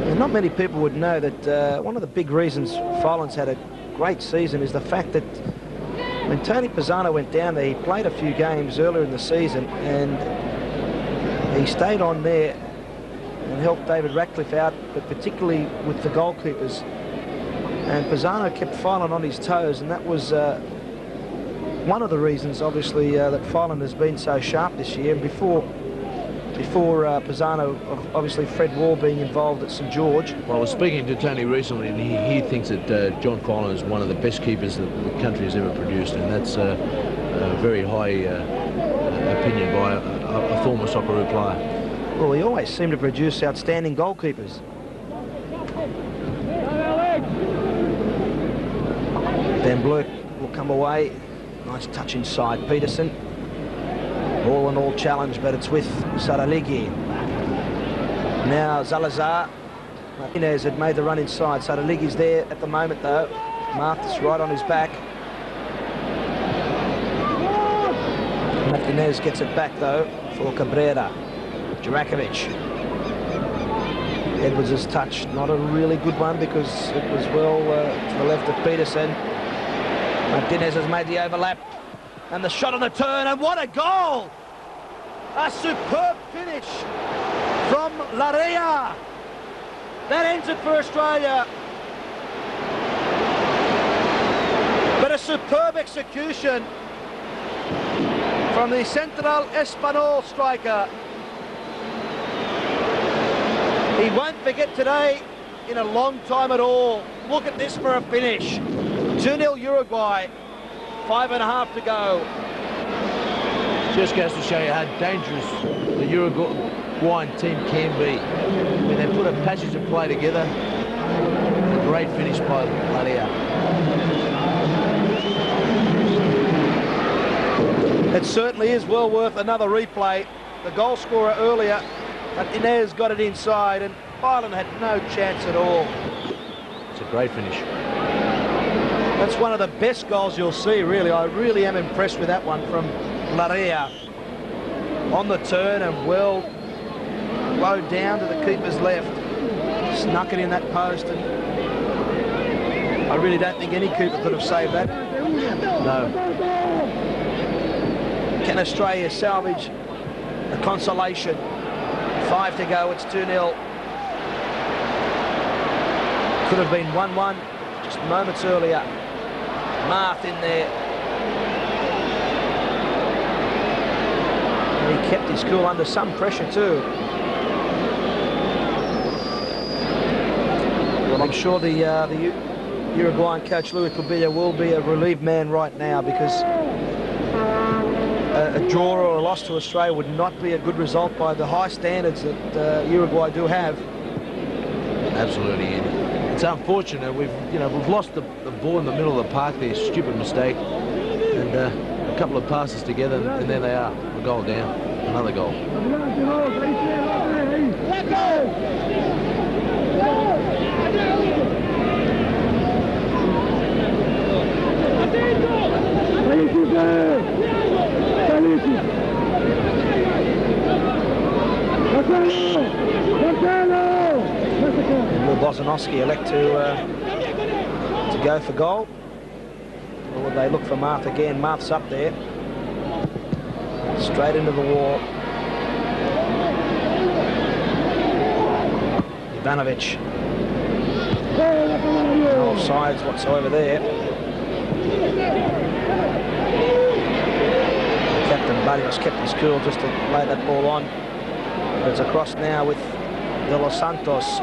And Not many people would know that one of the big reasons Filan's had a great season is the fact that when Tony Pisano went down there, he played a few games earlier in the season and he stayed on there and helped David Ratcliffe out, but particularly with the goalkeepers. And Pisano kept Filan on his toes, and that was one of the reasons, obviously, that Filan has been so sharp this year. And before Pisano, obviously Fred Wall being involved at St George. Well, I was speaking to Tony recently, and he thinks that John Filan is one of the best keepers that the country has ever produced, and that's a very high opinion by a former Socceroo player. Well, he always seemed to produce outstanding goalkeepers. Van Blurk will come away. Nice touch inside Peterson. All in all challenge, but it's with Saraligi. Now Zalazar. Martinez had made the run inside. Saraligi's there at the moment though. Martha's right on his back. Martinez gets it back though for Cabrera. Jurakovic. Edwards' touch, not a really good one because it was well to the left of Peterson. Martinez has made the overlap. And the shot on the turn, and what a goal! A superb finish from Larea. That ends it for Australia. But a superb execution from the Central Espanol striker. He won't forget today in a long time at all. Look at this for a finish. 2-0 Uruguay. 5.5 to go. Just goes to show you how dangerous the Uruguayan team can be. When they put a passage of play together, a great finish by Larea. It certainly is well worth another replay. The goal scorer earlier, Martinez got it inside, and Filan had no chance at all. It's a great finish. That's one of the best goals you'll see, really. I really am impressed with that one from Larea. On the turn and well low down to the keeper's left. Snuck it in that post, and I really don't think any keeper could have saved that. No. Can Australia salvage a consolation? 5 to go, it's 2-0. Could have been 1-1 just moments earlier. Marth in there. And he kept his cool under some pressure too. Well, I'm sure the Uruguayan coach Luis Cubilla will be a relieved man right now, because a draw or a loss to Australia would not be a good result by the high standards that Uruguay do have. Absolutely, Andy. It's unfortunate. We've lost the ball in the middle of the park there. Stupid mistake. And a couple of passes together, and there they are. A goal down. Another goal. Will Bozanowski elect to go for goal? Or would they look for Marth again? Marth's up there. Straight into the wall. Ivanovic. No offsides whatsoever there. Captain Barrios kept his cool just to lay that ball on. It's across now with De Los Santos.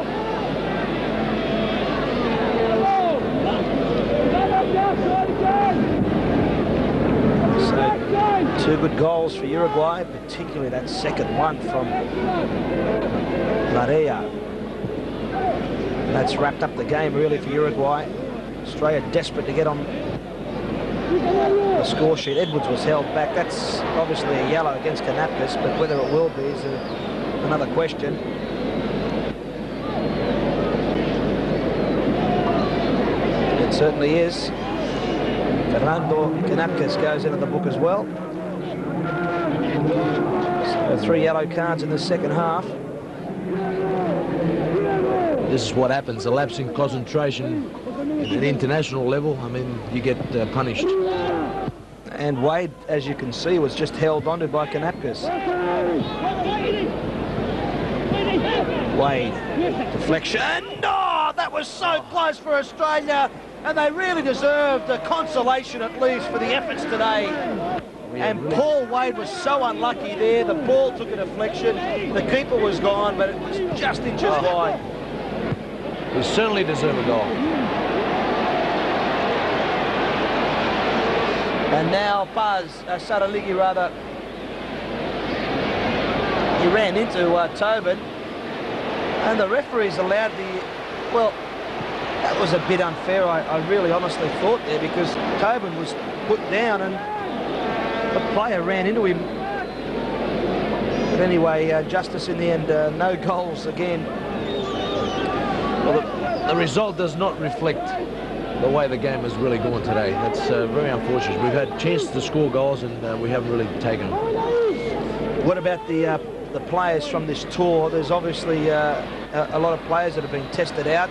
So, 2 good goals for Uruguay, particularly that second one from Larea. That's wrapped up the game really for Uruguay. Australia desperate to get on the score sheet. Edwards was held back. That's obviously a yellow against Kanapkas, but whether it will be is another question. It certainly is. Fernando Kanapkas goes into the book as well. So 3 yellow cards in the second half. this is what happens. A lapse in concentration at an international level, I mean, you get punished. And Wade, as you can see, was just held onto by Kanapkas. Wade, deflection. No, that was so close for Australia, and they really deserved a consolation at least for the efforts today. And Paul Wade was so unlucky there. The ball took a deflection. The keeper was gone, but it was just inches wide. We certainly deserve a goal. And now Buzz, Saraligi rather, he ran into Tobin, and the referee's allowed the, well, that was a bit unfair, I really honestly thought there, because Tobin was put down and the player ran into him. But anyway, justice in the end, no goals again. Well, the result does not reflect the way the game has really gone today. That's very unfortunate. We've had chances to score goals and we haven't really taken them. What about the players from this tour? There's obviously a lot of players that have been tested out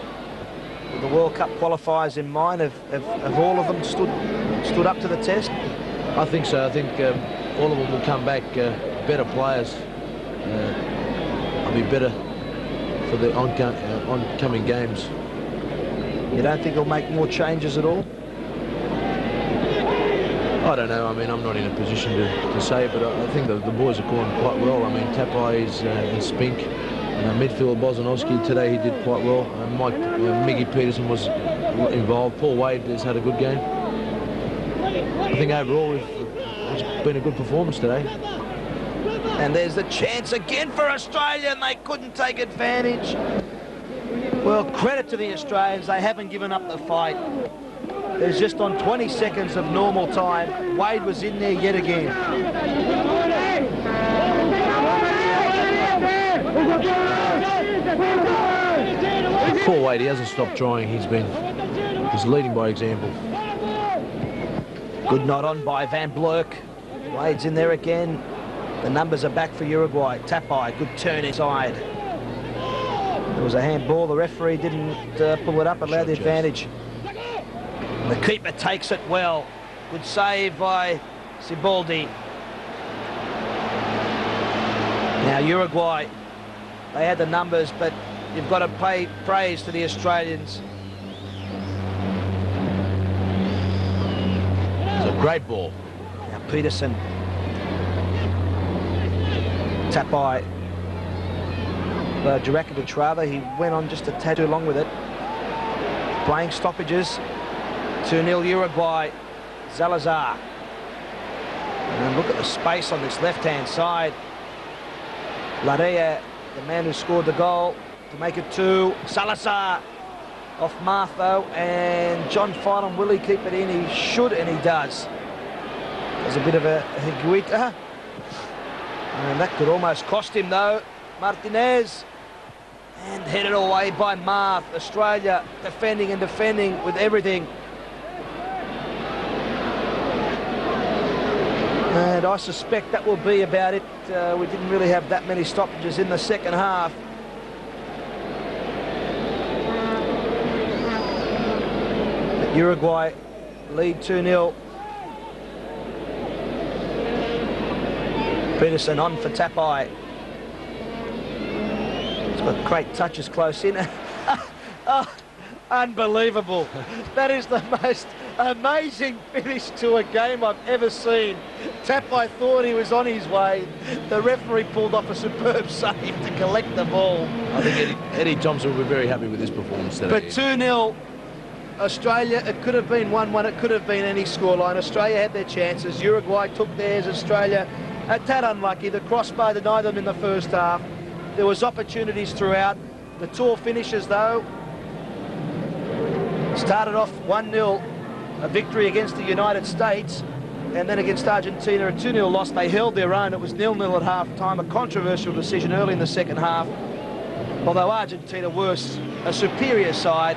with the World Cup qualifiers in mind. Have all of them stood up to the test? I think so. I think all of them will come back better players. I'll be better for the oncoming games. You don't think they'll make more changes at all? I don't know. I mean, I'm not in a position to say, but I think the boys are going quite well. I mean, Tapai is and Spink. Midfield Bozanovsky today, he did quite well. Miggy Peterson was involved. Paul Wade has had a good game. I think overall it's been a good performance today. And there's the chance again for Australia, and they couldn't take advantage. Well, credit to the Australians, they haven't given up the fight. There's just on 20 seconds of normal time, Wade was in there yet again. Poor Wade, he hasn't stopped trying. He's leading by example. Good nod on by Van Blerk. Wade's in there again. The numbers are back for Uruguay. Tapai, good turn inside. There was a handball. The referee didn't pull it up, allowed the advantage. The keeper takes it well. Good save by Siboldi. Now Uruguay, they had the numbers, but you've got to pay praise to the Australians. It's a great ball. Now Peterson. Tapai. Durakovic rather, he went on just a tad too long with it. Playing stoppages. 2-0 Uruguay. Salazar. And look at the space on this left-hand side. Larea, the man who scored the goal, to make it 2. Salazar off Martho, and John Filan, will he keep it in? He should, and he does. There's a bit of a higuita. And that could almost cost him, though. Martinez. And headed away by Marth. Australia defending and defending with everything. And I suspect that will be about it. We didn't really have that many stoppages in the second half. But Uruguay lead 2-0. Peterson on for Tapai. He's got great touches close in. Oh, unbelievable. That is the most amazing finish to a game I've ever seen. Tapai thought he was on his way. The referee pulled off a superb save to collect the ball. I think Eddie Thompson will be very happy with this performance today. But 2-0 Australia, it could have been 1-1, it could have been any scoreline. Australia had their chances. Uruguay took theirs. Australia a tad unlucky. The crossbar denied them in the first half. There was opportunities throughout. The tour finishes, though, started off 1-0, a victory against the United States, and then against Argentina, a 2-0 loss. They held their own. It was 0-0 at half-time, a controversial decision early in the second half, although Argentina were a superior side.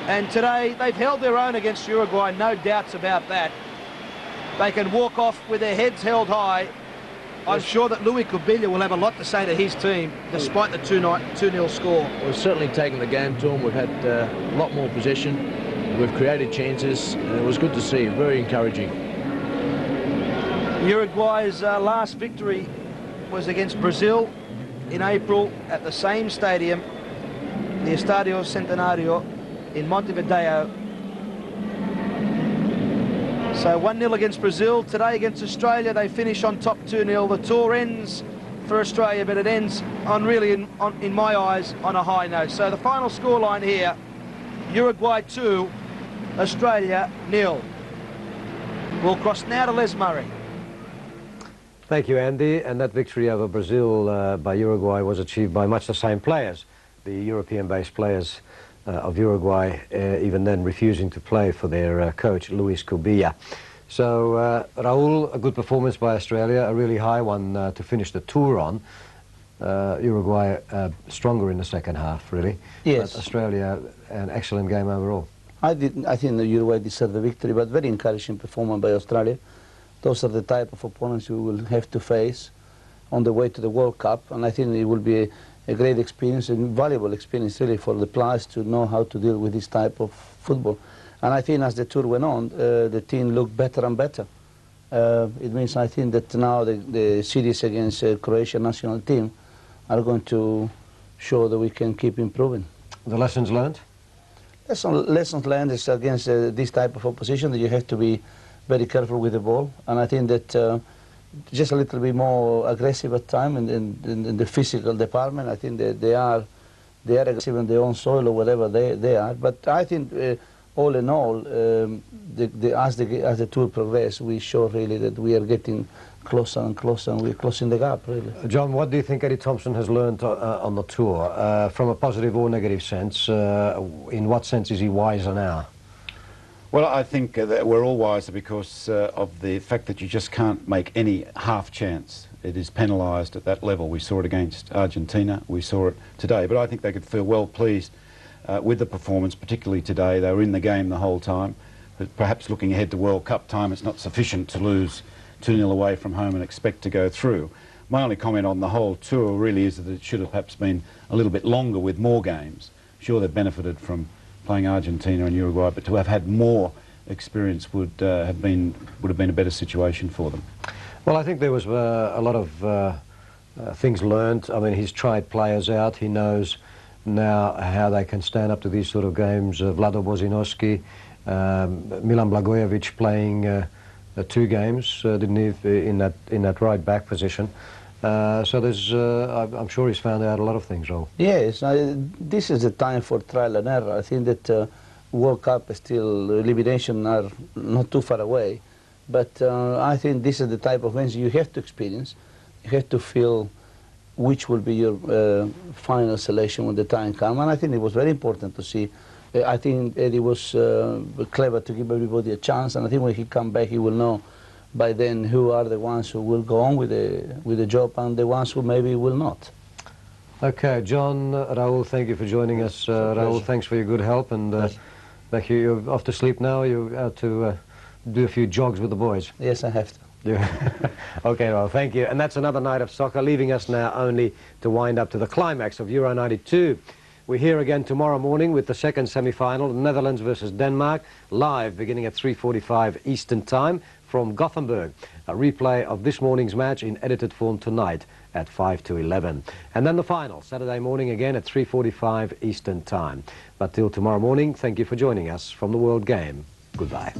And today, they've held their own against Uruguay, no doubts about that. They can walk off with their heads held high, I'm sure that Luis Cubillo will have a lot to say to his team, despite the 2-0 score. We've certainly taken the game to them. We've had a lot more possession. We've created chances, and it was good to see. Very encouraging. Uruguay's last victory was against Brazil in April at the same stadium, the Estadio Centenario in Montevideo. So 1-0 against Brazil. Today against Australia, they finish on top 2-0. The tour ends for Australia, but it ends on really, in my eyes, on a high note. So the final scoreline here, Uruguay 2, Australia 0. We'll cross now to Les Murray. Thank you, Andy. And that victory over Brazil by Uruguay was achieved by much the same players, the European-based players of Uruguay, even then refusing to play for their coach, Luis Cubillo. So, Raul, a good performance by Australia, a really high one to finish the tour on. Uruguay stronger in the second half, really. Yes. But Australia, an excellent game overall. I think the Uruguay deserved the victory, but very encouraging performance by Australia. Those are the type of opponents we will have to face on the way to the World Cup, and I think it will be a great experience, a valuable experience really for the players to know how to deal with this type of football. And I think as the tour went on, the team looked better and better. It means I think that now the series against Croatia national team are going to show that we can keep improving. The lessons learned? Lessons learned is against this type of opposition that you have to be very careful with the ball, and I think that just a little bit more aggressive at times in the physical department. I think that they are aggressive in their own soil or whatever they are. But I think all in all, as the tour progresses, we show really that we are getting closer and closer, and we're closing the gap, really. John, what do you think Eddie Thompson has learned on the tour, from a positive or negative sense? In what sense is he wiser now? Well, I think that we're all wiser because of the fact that you just can't make any half chance. It is penalised at that level. We saw it against Argentina, we saw it today, but I think they could feel well pleased with the performance, particularly today. They were in the game the whole time, but perhaps looking ahead to World Cup time, it's not sufficient to lose 2-0 away from home and expect to go through. My only comment on the whole tour really is that it should have perhaps been a little bit longer with more games. Sure, they've benefited from playing Argentina and Uruguay, but to have had more experience would have been a better situation for them. Well, I think there was a lot of things learned. I mean, he's tried players out. He knows now how they can stand up to these sort of games. Vlado Bozinovski, Milan Blagojevic playing 2 games, didn't he, in that right back position. So there's, I'm sure he's found out a lot of things, Raul. Yes, this is the time for trial and error. I think that World Cup is still, elimination are not too far away. But I think this is the type of events you have to experience. You have to feel which will be your final selection when the time comes. And I think it was very important to see. I think Eddie was clever to give everybody a chance. And I think when he comes back, he will know by then who are the ones who will go on with the job and the ones who maybe will not. Okay, John, Raul, thank you for joining us. Raul, thanks for your good help, and back here, you're off to sleep now. You're out to do a few jogs with the boys. Yes, I have to. Yeah. Okay, Raul, thank you. And that's another night of soccer, leaving us now only to wind up to the climax of Euro 92. We're here again tomorrow morning with the second semi-final, Netherlands versus Denmark, live beginning at 3:45 Eastern Time from Gothenburg. A replay of this morning's match in edited form tonight at 5 to 11. And then the final, Saturday morning again at 3:45 Eastern Time. But till tomorrow morning, thank you for joining us from the World Game. Goodbye.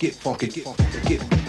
get funky, get funky, get funky.